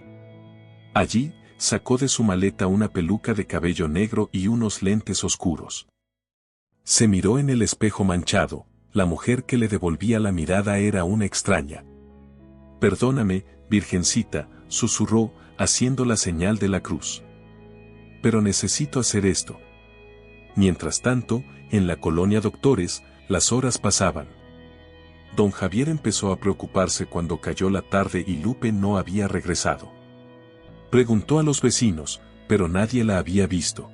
Allí, sacó de su maleta una peluca de cabello negro y unos lentes oscuros. Se miró en el espejo manchado, la mujer que le devolvía la mirada era una extraña. «Perdóname, virgencita», susurró, haciendo la señal de la cruz. «Pero necesito hacer esto». Mientras tanto, en la colonia Doctores, las horas pasaban. Don Javier empezó a preocuparse cuando cayó la tarde y Lupe no había regresado. Preguntó a los vecinos, pero nadie la había visto.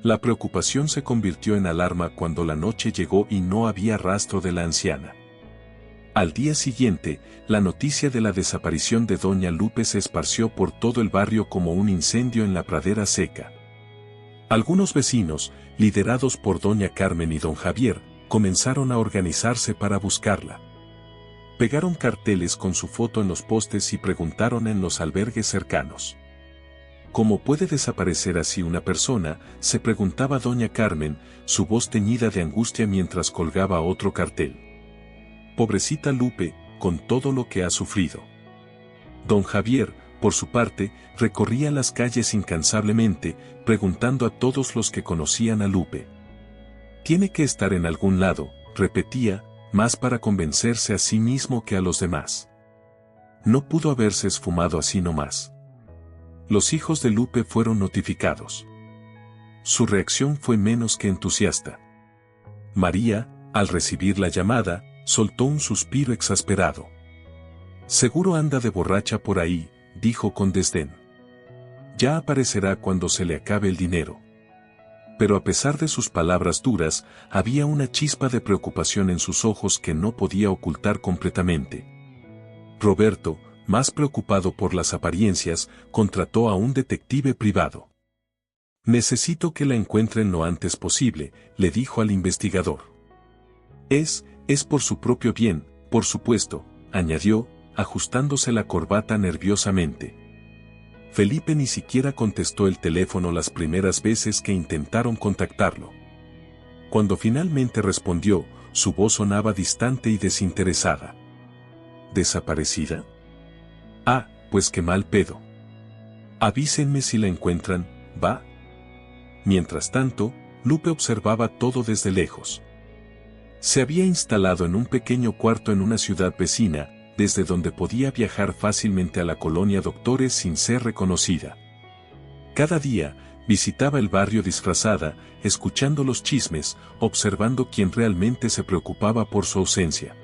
La preocupación se convirtió en alarma cuando la noche llegó y no había rastro de la anciana. Al día siguiente, la noticia de la desaparición de doña Lupe se esparció por todo el barrio como un incendio en la pradera seca. Algunos vecinos, liderados por doña Carmen y don Javier, comenzaron a organizarse para buscarla. Pegaron carteles con su foto en los postes y preguntaron en los albergues cercanos. ¿Cómo puede desaparecer así una persona?, se preguntaba doña Carmen, su voz teñida de angustia mientras colgaba otro cartel. Pobrecita Lupe, con todo lo que ha sufrido. Don Javier, por su parte, recorría las calles incansablemente, preguntando a todos los que conocían a Lupe. Tiene que estar en algún lado, repetía, más para convencerse a sí mismo que a los demás. No pudo haberse esfumado así nomás. Los hijos de Lupe fueron notificados. Su reacción fue menos que entusiasta. María, al recibir la llamada, soltó un suspiro exasperado. Seguro anda de borracha por ahí, dijo con desdén. Ya aparecerá cuando se le acabe el dinero. Pero a pesar de sus palabras duras, había una chispa de preocupación en sus ojos que no podía ocultar completamente. Roberto, más preocupado por las apariencias, contrató a un detective privado. Necesito que la encuentren lo antes posible, le dijo al investigador. Es por su propio bien, por supuesto, añadió, ajustándose la corbata nerviosamente. Felipe ni siquiera contestó el teléfono las primeras veces que intentaron contactarlo. Cuando finalmente respondió, su voz sonaba distante y desinteresada. ¿Desaparecida? Ah, pues qué mal pedo. Avísenme si la encuentran, ¿va? Mientras tanto, Lupe observaba todo desde lejos. Se había instalado en un pequeño cuarto en una ciudad vecina, desde donde podía viajar fácilmente a la colonia Doctores sin ser reconocida. Cada día, visitaba el barrio disfrazada, escuchando los chismes, observando quién realmente se preocupaba por su ausencia.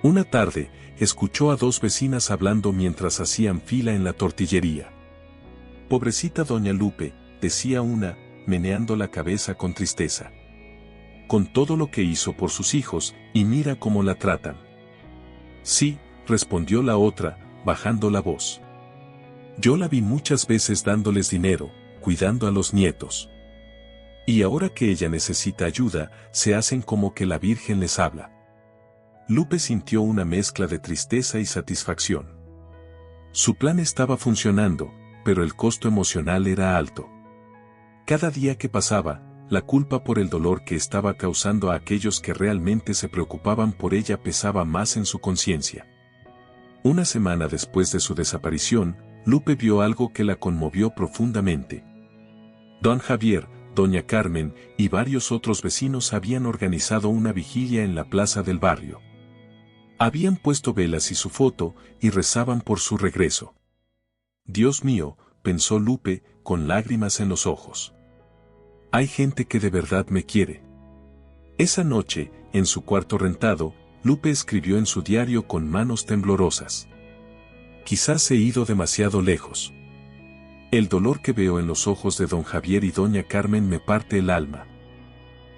Una tarde, escuchó a dos vecinas hablando mientras hacían fila en la tortillería. Pobrecita doña Lupe, decía una, meneando la cabeza con tristeza. Con todo lo que hizo por sus hijos, y mira cómo la tratan. Sí, respondió la otra, bajando la voz. Yo la vi muchas veces dándoles dinero, cuidando a los nietos. Y ahora que ella necesita ayuda, se hacen como que la Virgen les habla. Lupe sintió una mezcla de tristeza y satisfacción. Su plan estaba funcionando, pero el costo emocional era alto. Cada día que pasaba, la culpa por el dolor que estaba causando a aquellos que realmente se preocupaban por ella pesaba más en su conciencia. Una semana después de su desaparición, Lupe vio algo que la conmovió profundamente. Don Javier, doña Carmen y varios otros vecinos habían organizado una vigilia en la plaza del barrio. Habían puesto velas y su foto, y rezaban por su regreso. Dios mío, pensó Lupe, con lágrimas en los ojos. Hay gente que de verdad me quiere. Esa noche, en su cuarto rentado, Lupe escribió en su diario con manos temblorosas. Quizás he ido demasiado lejos. El dolor que veo en los ojos de don Javier y doña Carmen me parte el alma.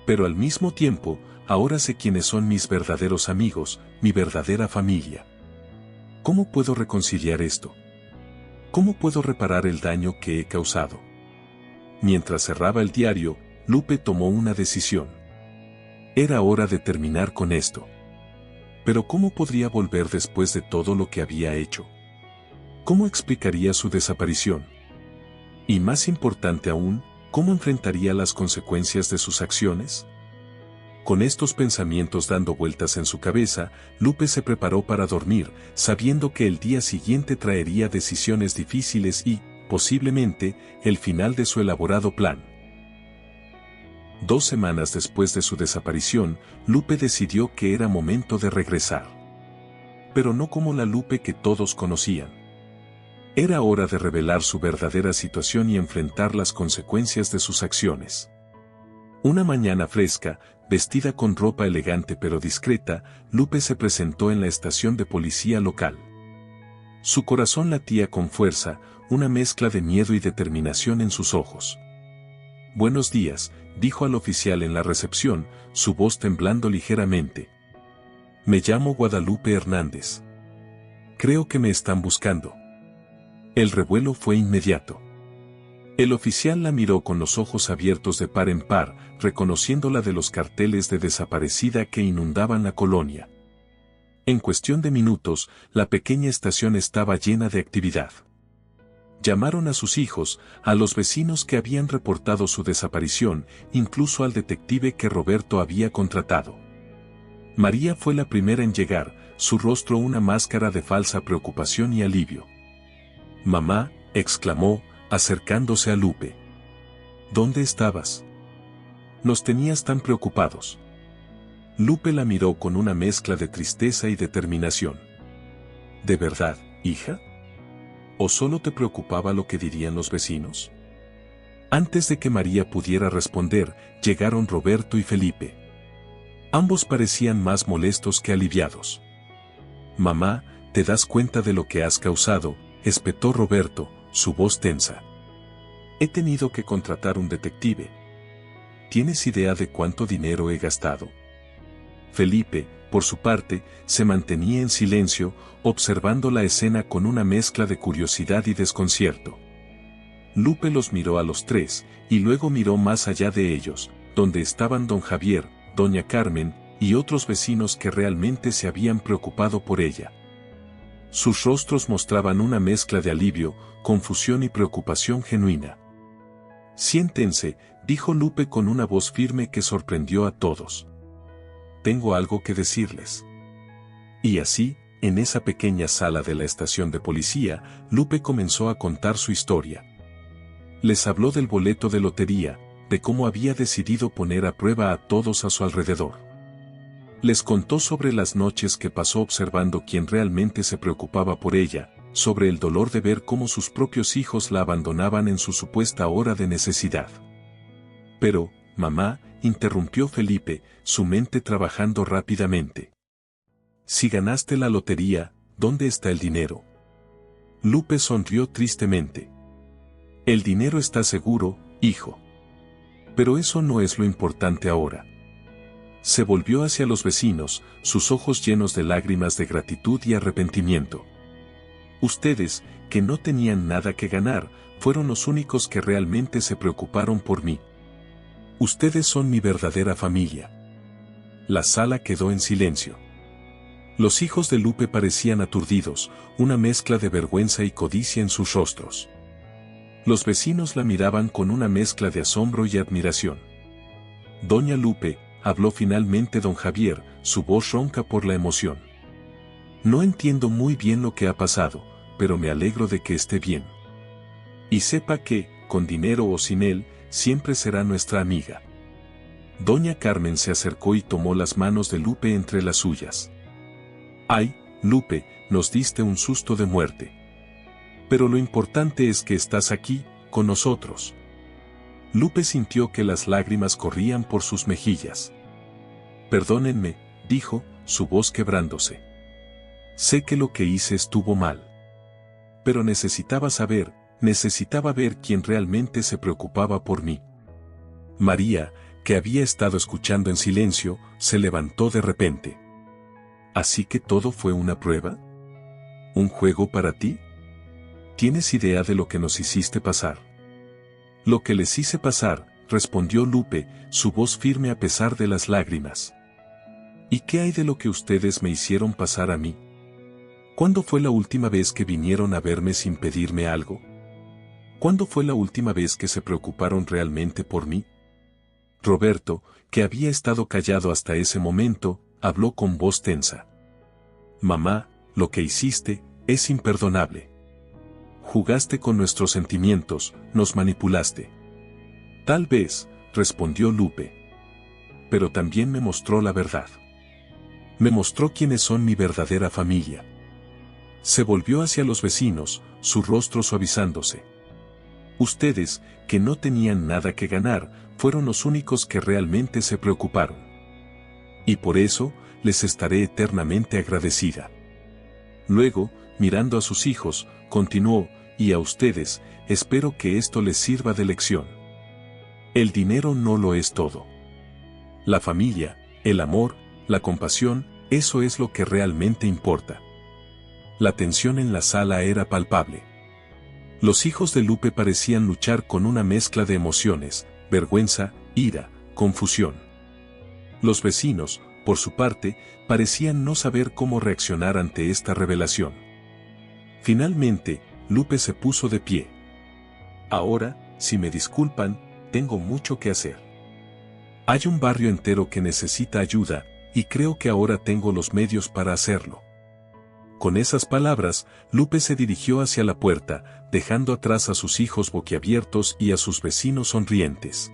Pero al mismo tiempo, ahora sé quiénes son mis verdaderos amigos, mi verdadera familia. ¿Cómo puedo reconciliar esto? ¿Cómo puedo reparar el daño que he causado? Mientras cerraba el diario, Lupe tomó una decisión. Era hora de terminar con esto. Pero ¿cómo podría volver después de todo lo que había hecho? ¿Cómo explicaría su desaparición? Y más importante aún, ¿cómo enfrentaría las consecuencias de sus acciones? Con estos pensamientos dando vueltas en su cabeza, Lupe se preparó para dormir, sabiendo que el día siguiente traería decisiones difíciles y, posiblemente, el final de su elaborado plan. 2 semanas después de su desaparición, Lupe decidió que era momento de regresar. Pero no como la Lupe que todos conocían. Era hora de revelar su verdadera situación y enfrentar las consecuencias de sus acciones. Una mañana fresca, vestida con ropa elegante pero discreta, Lupe se presentó en la estación de policía local. Su corazón latía con fuerza, una mezcla de miedo y determinación en sus ojos. «Buenos días», dijo al oficial en la recepción, su voz temblando ligeramente. «Me llamo Guadalupe Hernández. Creo que me están buscando». El revuelo fue inmediato. El oficial la miró con los ojos abiertos de par en par, reconociéndola de los carteles de desaparecida que inundaban la colonia. En cuestión de minutos, la pequeña estación estaba llena de actividad. Llamaron a sus hijos, a los vecinos que habían reportado su desaparición, incluso al detective que Roberto había contratado. María fue la primera en llegar, su rostro una máscara de falsa preocupación y alivio. «Mamá», exclamó, acercándose a Lupe. «¿Dónde estabas? Nos tenías tan preocupados». Lupe la miró con una mezcla de tristeza y determinación. «¿De verdad, hija? ¿O solo te preocupaba lo que dirían los vecinos?». Antes de que María pudiera responder, llegaron Roberto y Felipe. Ambos parecían más molestos que aliviados. «Mamá, ¿te das cuenta de lo que has causado?», espetó Roberto, su voz tensa. «He tenido que contratar un detective. ¿Tienes idea de cuánto dinero he gastado?». Felipe, por su parte, se mantenía en silencio, observando la escena con una mezcla de curiosidad y desconcierto. Lupe los miró a los tres, y luego miró más allá de ellos, donde estaban don Javier, doña Carmen, y otros vecinos que realmente se habían preocupado por ella. Sus rostros mostraban una mezcla de alivio, confusión y preocupación genuina. «Siéntense», dijo Lupe con una voz firme que sorprendió a todos. «Tengo algo que decirles». Y así, en esa pequeña sala de la estación de policía, Lupe comenzó a contar su historia. Les habló del boleto de lotería, de cómo había decidido poner a prueba a todos a su alrededor. Les contó sobre las noches que pasó observando quién realmente se preocupaba por ella, sobre el dolor de ver cómo sus propios hijos la abandonaban en su supuesta hora de necesidad. «Pero, mamá», interrumpió Felipe, su mente trabajando rápidamente. «Si ganaste la lotería, ¿dónde está el dinero?». Lupe sonrió tristemente. «El dinero está seguro, hijo. Pero eso no es lo importante ahora». Se volvió hacia los vecinos, sus ojos llenos de lágrimas de gratitud y arrepentimiento. «Ustedes, que no tenían nada que ganar, fueron los únicos que realmente se preocuparon por mí. Ustedes son mi verdadera familia». La sala quedó en silencio. Los hijos de Lupe parecían aturdidos, una mezcla de vergüenza y codicia en sus rostros. Los vecinos la miraban con una mezcla de asombro y admiración. «Doña Lupe», habló finalmente don Javier, su voz ronca por la emoción. «No entiendo muy bien lo que ha pasado, pero me alegro de que esté bien. Y sepa que, con dinero o sin él, siempre será nuestra amiga». Doña Carmen se acercó y tomó las manos de Lupe entre las suyas. «Ay, Lupe, nos diste un susto de muerte. Pero lo importante es que estás aquí, con nosotros». Lupe sintió que las lágrimas corrían por sus mejillas. «Perdónenme», dijo, su voz quebrándose. «Sé que lo que hice estuvo mal. Pero necesitaba ver quién realmente se preocupaba por mí». María, que había estado escuchando en silencio, se levantó de repente. «¿Así que todo fue una prueba? ¿Un juego para ti? ¿Tienes idea de lo que nos hiciste pasar?». «Lo que les hice pasar», respondió Lupe, su voz firme a pesar de las lágrimas. «¿Y qué hay de lo que ustedes me hicieron pasar a mí? ¿Cuándo fue la última vez que vinieron a verme sin pedirme algo? ¿Cuándo fue la última vez que se preocuparon realmente por mí?». Roberto, que había estado callado hasta ese momento, habló con voz tensa. «Mamá, lo que hiciste es imperdonable. Jugaste con nuestros sentimientos, nos manipulaste». «Tal vez», respondió Lupe. «Pero también me mostró la verdad. Me mostró quiénes son mi verdadera familia». Se volvió hacia los vecinos, su rostro suavizándose. «Ustedes, que no tenían nada que ganar, fueron los únicos que realmente se preocuparon. Y por eso, les estaré eternamente agradecida». Luego, mirando a sus hijos, continuó: «Y a ustedes, espero que esto les sirva de lección. El dinero no lo es todo. La familia, el amor, la compasión, eso es lo que realmente importa». La tensión en la sala era palpable. Los hijos de Lupe parecían luchar con una mezcla de emociones, vergüenza, ira, confusión. Los vecinos, por su parte, parecían no saber cómo reaccionar ante esta revelación. Finalmente, Lupe se puso de pie. Ahora, si me disculpan, tengo mucho que hacer. Hay un barrio entero que necesita ayuda, y creo que ahora tengo los medios para hacerlo. Con esas palabras, Lupe se dirigió hacia la puerta, dejando atrás a sus hijos boquiabiertos y a sus vecinos sonrientes.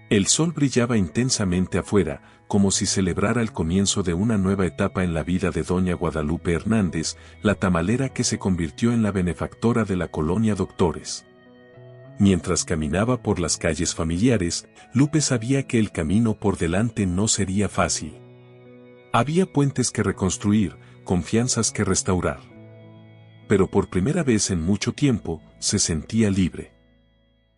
El sol brillaba intensamente afuera, como si celebrara el comienzo de una nueva etapa en la vida de doña Guadalupe Hernández, la tamalera que se convirtió en la benefactora de la colonia Doctores. Mientras caminaba por las calles familiares, Lupe sabía que el camino por delante no sería fácil. Había puentes que reconstruir, confianzas que restaurar. Pero por primera vez en mucho tiempo, se sentía libre.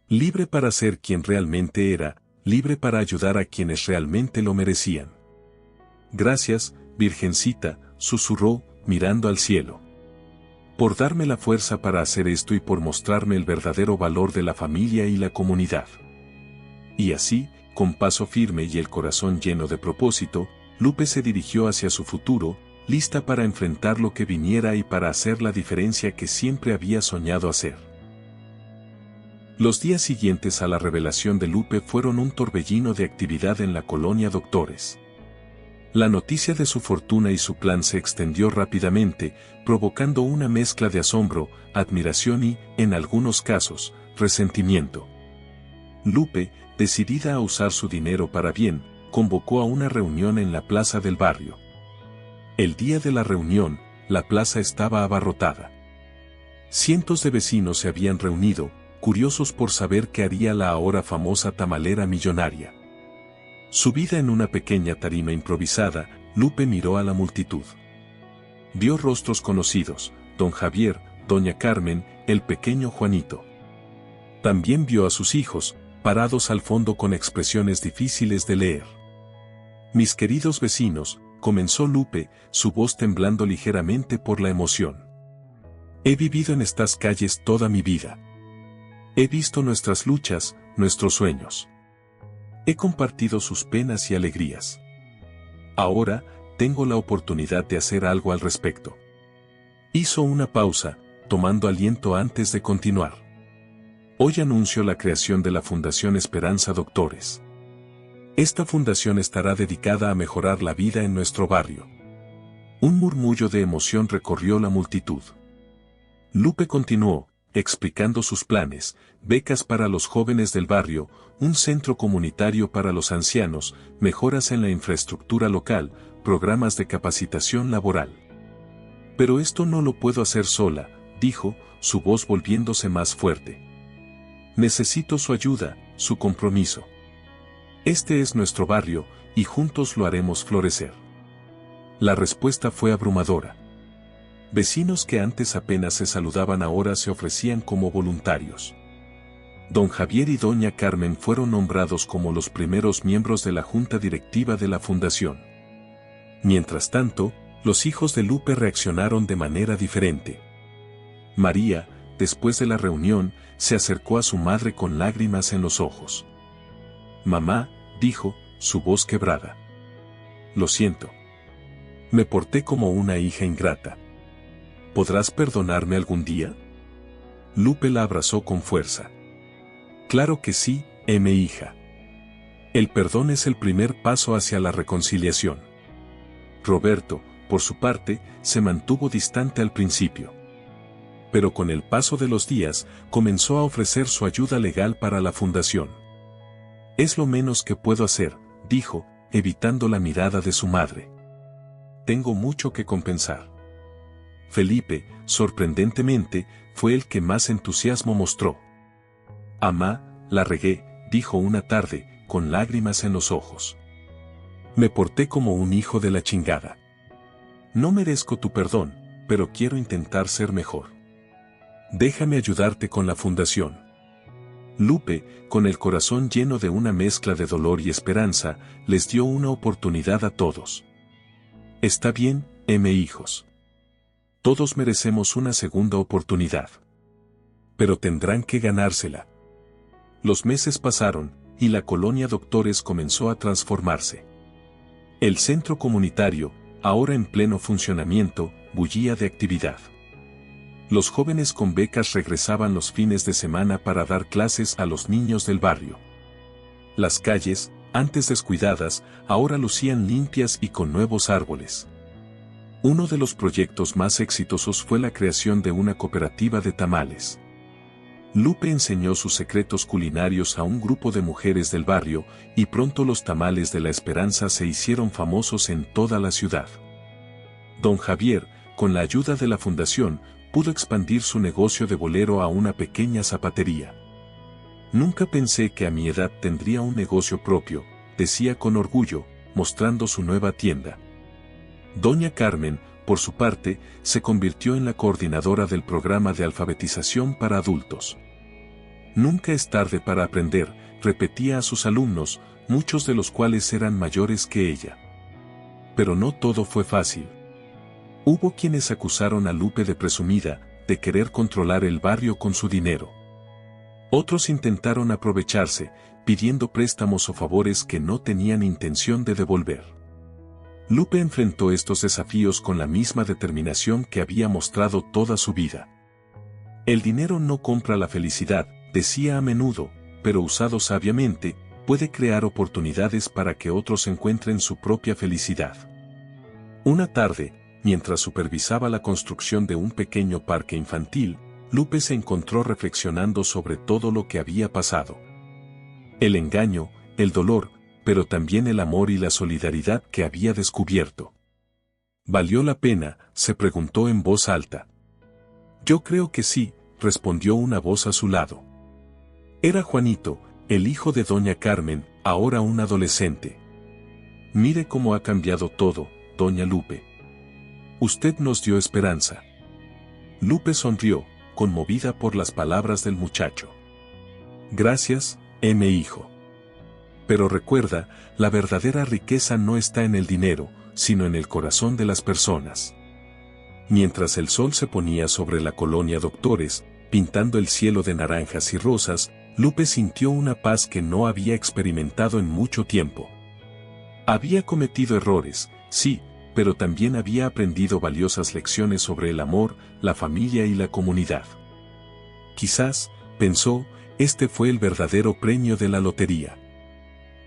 Libre para ser quien realmente era, libre para ayudar a quienes realmente lo merecían. Gracias, Virgencita, susurró, mirando al cielo. Por darme la fuerza para hacer esto y por mostrarme el verdadero valor de la familia y la comunidad. Y así, con paso firme y el corazón lleno de propósito, Lupe se dirigió hacia su futuro, lista para enfrentar lo que viniera y para hacer la diferencia que siempre había soñado hacer. Los días siguientes a la revelación de Lupe fueron un torbellino de actividad en la colonia Doctores. La noticia de su fortuna y su plan se extendió rápidamente, provocando una mezcla de asombro, admiración y, en algunos casos, resentimiento. Lupe, decidida a usar su dinero para bien, convocó a una reunión en la plaza del barrio. El día de la reunión, la plaza estaba abarrotada. Cientos de vecinos se habían reunido, curiosos por saber qué haría la ahora famosa tamalera millonaria. Subida en una pequeña tarima improvisada, Lupe miró a la multitud. Vio rostros conocidos, don Javier, doña Carmen, el pequeño Juanito. También vio a sus hijos, parados al fondo con expresiones difíciles de leer. Mis queridos vecinos, comenzó Lupe, su voz temblando ligeramente por la emoción. He vivido en estas calles toda mi vida. He visto nuestras luchas, nuestros sueños. He compartido sus penas y alegrías. Ahora, tengo la oportunidad de hacer algo al respecto. Hizo una pausa, tomando aliento antes de continuar. Hoy anuncio la creación de la Fundación Esperanza Doctores. Esta fundación estará dedicada a mejorar la vida en nuestro barrio. Un murmullo de emoción recorrió la multitud. Lupe continuó, explicando sus planes: becas para los jóvenes del barrio, un centro comunitario para los ancianos, mejoras en la infraestructura local, programas de capacitación laboral. Pero esto no lo puedo hacer sola, dijo, su voz volviéndose más fuerte. Necesito su ayuda, su compromiso. Este es nuestro barrio, y juntos lo haremos florecer. La respuesta fue abrumadora. Vecinos que antes apenas se saludaban ahora se ofrecían como voluntarios. Don Javier y doña Carmen fueron nombrados como los primeros miembros de la junta directiva de la fundación. Mientras tanto, los hijos de Lupe reaccionaron de manera diferente. María, después de la reunión, se acercó a su madre con lágrimas en los ojos. Mamá, dijo, su voz quebrada. Lo siento. Me porté como una hija ingrata. ¿Podrás perdonarme algún día? Lupe la abrazó con fuerza. Claro que sí, mi hija. El perdón es el primer paso hacia la reconciliación. Roberto, por su parte, se mantuvo distante al principio. Pero con el paso de los días, comenzó a ofrecer su ayuda legal para la fundación. Es lo menos que puedo hacer, dijo, evitando la mirada de su madre. Tengo mucho que compensar. Felipe, sorprendentemente, fue el que más entusiasmo mostró. Amá, la regué, dijo una tarde, con lágrimas en los ojos. Me porté como un hijo de la chingada. No merezco tu perdón, pero quiero intentar ser mejor. Déjame ayudarte con la fundación. Lupe, con el corazón lleno de una mezcla de dolor y esperanza, les dio una oportunidad a todos. Está bien, hijos. Todos merecemos una segunda oportunidad. Pero tendrán que ganársela. Los meses pasaron, y la colonia Doctores comenzó a transformarse. El centro comunitario, ahora en pleno funcionamiento, bullía de actividad. Los jóvenes con becas regresaban los fines de semana para dar clases a los niños del barrio. Las calles, antes descuidadas, ahora lucían limpias y con nuevos árboles. Uno de los proyectos más exitosos fue la creación de una cooperativa de tamales. Lupe enseñó sus secretos culinarios a un grupo de mujeres del barrio, y pronto los tamales de la Esperanza se hicieron famosos en toda la ciudad. Don Javier, con la ayuda de la fundación, pudo expandir su negocio de bolero a una pequeña zapatería. Nunca pensé que a mi edad tendría un negocio propio, decía con orgullo, mostrando su nueva tienda. Doña Carmen, por su parte, se convirtió en la coordinadora del programa de alfabetización para adultos. Nunca es tarde para aprender, repetía a sus alumnos, muchos de los cuales eran mayores que ella. Pero no todo fue fácil. Hubo quienes acusaron a Lupe de presumida, de querer controlar el barrio con su dinero. Otros intentaron aprovecharse, pidiendo préstamos o favores que no tenían intención de devolver. Lupe enfrentó estos desafíos con la misma determinación que había mostrado toda su vida. El dinero no compra la felicidad, decía a menudo, pero usado sabiamente, puede crear oportunidades para que otros encuentren su propia felicidad. Una tarde, mientras supervisaba la construcción de un pequeño parque infantil, Lupe se encontró reflexionando sobre todo lo que había pasado. El engaño, el dolor, pero también el amor y la solidaridad que había descubierto. ¿Valió la pena?, se preguntó en voz alta. Yo creo que sí, respondió una voz a su lado. Era Juanito, el hijo de doña Carmen, ahora un adolescente. Mire cómo ha cambiado todo, doña Lupe. Usted nos dio esperanza. Lupe sonrió, conmovida por las palabras del muchacho. Gracias, hijo. Pero recuerda, la verdadera riqueza no está en el dinero, sino en el corazón de las personas. Mientras el sol se ponía sobre la colonia Doctores, pintando el cielo de naranjas y rosas, Lupe sintió una paz que no había experimentado en mucho tiempo. Había cometido errores, sí, pero también había aprendido valiosas lecciones sobre el amor, la familia y la comunidad. Quizás, pensó, este fue el verdadero premio de la lotería.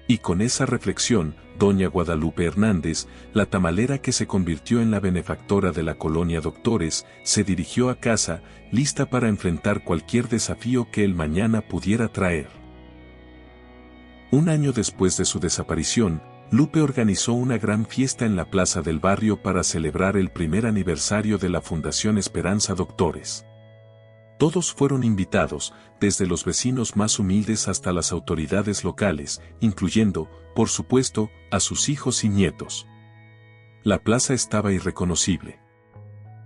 Y con esa reflexión, doña Guadalupe Hernández, la tamalera que se convirtió en la benefactora de la colonia Doctores, se dirigió a casa, lista para enfrentar cualquier desafío que el mañana pudiera traer. Un año después de su desaparición, Lupe organizó una gran fiesta en la plaza del barrio para celebrar el primer aniversario de la Fundación Esperanza Doctores. Todos fueron invitados, desde los vecinos más humildes hasta las autoridades locales, incluyendo, por supuesto, a sus hijos y nietos. La plaza estaba irreconocible.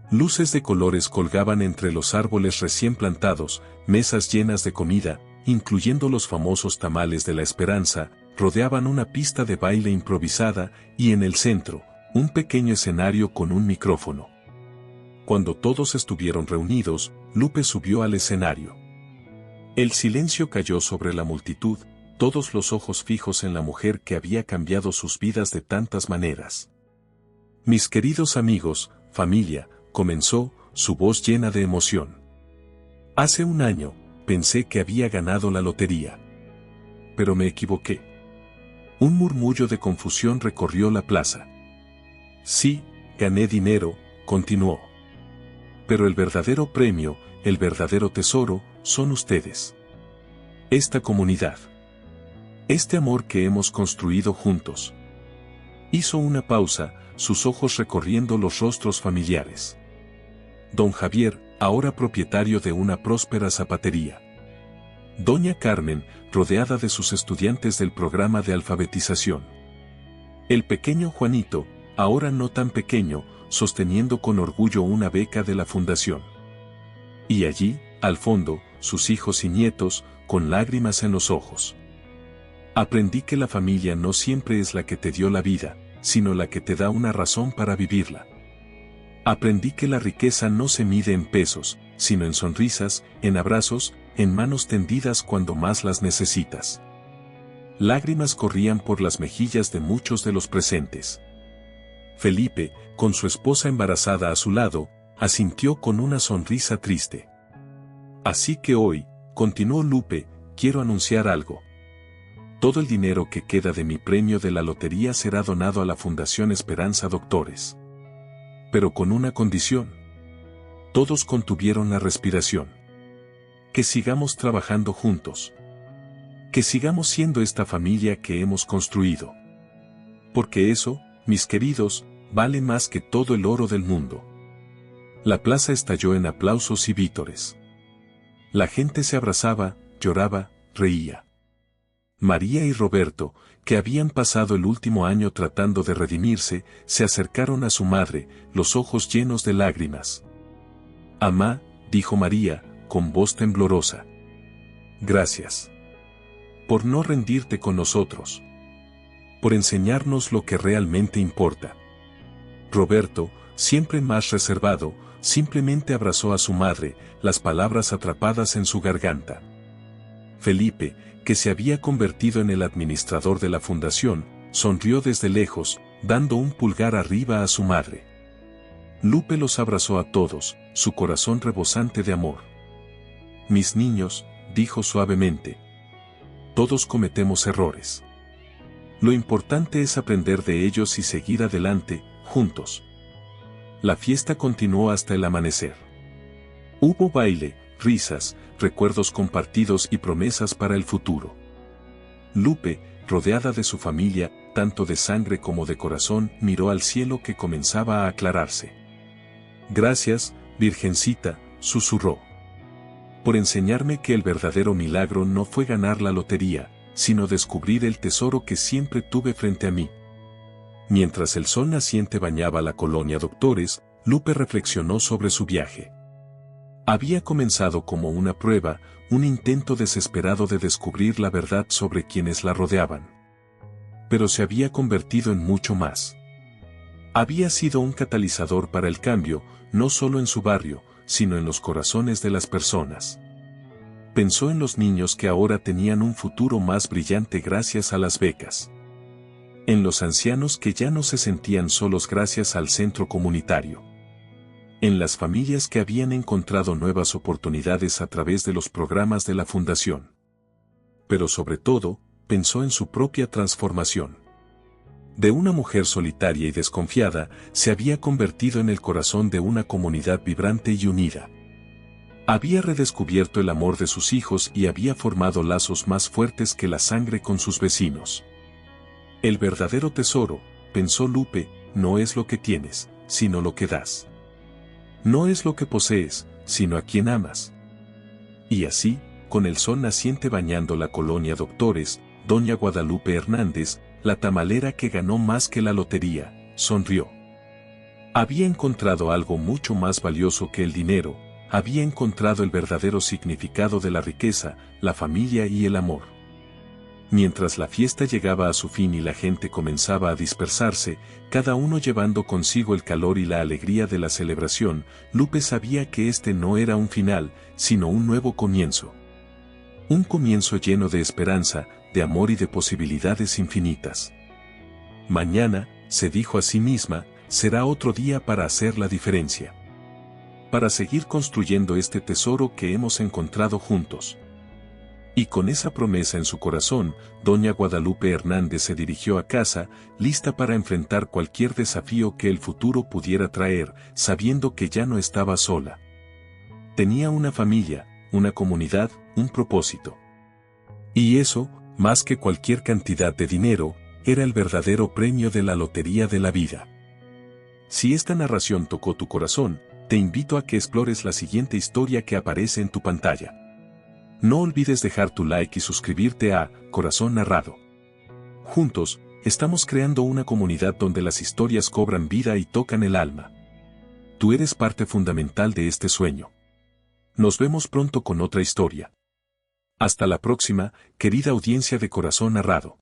Luces de colores colgaban entre los árboles recién plantados, mesas llenas de comida, incluyendo los famosos tamales de la Esperanza, rodeaban una pista de baile improvisada y en el centro, un pequeño escenario con un micrófono. Cuando todos estuvieron reunidos, Lupe subió al escenario. El silencio cayó sobre la multitud, todos los ojos fijos en la mujer que había cambiado sus vidas de tantas maneras. Mis queridos amigos, familia, comenzó, su voz llena de emoción. Hace un año, pensé que había ganado la lotería. Pero me equivoqué. Un murmullo de confusión recorrió la plaza. Sí, gané dinero, continuó. Pero el verdadero premio, el verdadero tesoro, son ustedes. Esta comunidad. Este amor que hemos construido juntos. Hizo una pausa, sus ojos recorriendo los rostros familiares. Don Javier, ahora propietario de una próspera zapatería. Doña Carmen, rodeada de sus estudiantes del programa de alfabetización. El pequeño Juanito, ahora no tan pequeño, sosteniendo con orgullo una beca de la fundación. Y allí, al fondo, sus hijos y nietos, con lágrimas en los ojos. Aprendí que la familia no siempre es la que te dio la vida, sino la que te da una razón para vivirla. Aprendí que la riqueza no se mide en pesos, sino en sonrisas, en abrazos, en manos tendidas cuando más las necesitas. Lágrimas corrían por las mejillas de muchos de los presentes. Felipe, con su esposa embarazada a su lado, asintió con una sonrisa triste. Así que hoy, continuó Lupe, quiero anunciar algo. Todo el dinero que queda de mi premio de la lotería será donado a la Fundación Esperanza Doctores. Pero con una condición. Todos contuvieron la respiración. Que sigamos trabajando juntos. Que sigamos siendo esta familia que hemos construido. Porque eso, mis queridos, vale más que todo el oro del mundo. La plaza estalló en aplausos y vítores. La gente se abrazaba, lloraba, reía. María y Roberto, que habían pasado el último año tratando de redimirse, se acercaron a su madre, los ojos llenos de lágrimas. «Amá», dijo María, con voz temblorosa. «Gracias. Por no rendirte con nosotros. Por enseñarnos lo que realmente importa». Roberto, siempre más reservado, simplemente abrazó a su madre, las palabras atrapadas en su garganta. Felipe, que se había convertido en el administrador de la fundación, sonrió desde lejos, dando un pulgar arriba a su madre. Lupe los abrazó a todos, su corazón rebosante de amor. «Mis niños», dijo suavemente. «Todos cometemos errores. Lo importante es aprender de ellos y seguir adelante, juntos». La fiesta continuó hasta el amanecer. Hubo baile, risas, recuerdos compartidos y promesas para el futuro. Lupe, rodeada de su familia, tanto de sangre como de corazón, miró al cielo que comenzaba a aclararse. «Gracias, Virgencita», susurró. «Por enseñarme que el verdadero milagro no fue ganar la lotería, sino descubrir el tesoro que siempre tuve frente a mí». Mientras el sol naciente bañaba la colonia Doctores, Lupe reflexionó sobre su viaje. Había comenzado como una prueba, un intento desesperado de descubrir la verdad sobre quienes la rodeaban. Pero se había convertido en mucho más. Había sido un catalizador para el cambio, no solo en su barrio, sino en los corazones de las personas. Pensó en los niños que ahora tenían un futuro más brillante gracias a las becas. En los ancianos que ya no se sentían solos gracias al centro comunitario. En las familias que habían encontrado nuevas oportunidades a través de los programas de la fundación. Pero sobre todo, pensó en su propia transformación. De una mujer solitaria y desconfiada, se había convertido en el corazón de una comunidad vibrante y unida. Había redescubierto el amor de sus hijos y había formado lazos más fuertes que la sangre con sus vecinos. El verdadero tesoro, pensó Lupe, no es lo que tienes, sino lo que das. No es lo que posees, sino a quien amas. Y así, con el sol naciente bañando la colonia Doctores, doña Guadalupe Hernández, la tamalera que ganó más que la lotería, sonrió. Había encontrado algo mucho más valioso que el dinero, había encontrado el verdadero significado de la riqueza, la familia y el amor. Mientras la fiesta llegaba a su fin y la gente comenzaba a dispersarse, cada uno llevando consigo el calor y la alegría de la celebración, Lupe sabía que este no era un final, sino un nuevo comienzo. Un comienzo lleno de esperanza, de amor y de posibilidades infinitas. Mañana, se dijo a sí misma, será otro día para hacer la diferencia. Para seguir construyendo este tesoro que hemos encontrado juntos. Y con esa promesa en su corazón, doña Guadalupe Hernández se dirigió a casa, lista para enfrentar cualquier desafío que el futuro pudiera traer, sabiendo que ya no estaba sola. Tenía una familia, una comunidad, un propósito. Y eso, más que cualquier cantidad de dinero, era el verdadero premio de la lotería de la vida. Si esta narración tocó tu corazón, te invito a que explores la siguiente historia que aparece en tu pantalla. No olvides dejar tu like y suscribirte a Corazón Narrado. Juntos, estamos creando una comunidad donde las historias cobran vida y tocan el alma. Tú eres parte fundamental de este sueño. Nos vemos pronto con otra historia. Hasta la próxima, querida audiencia de Corazón Narrado.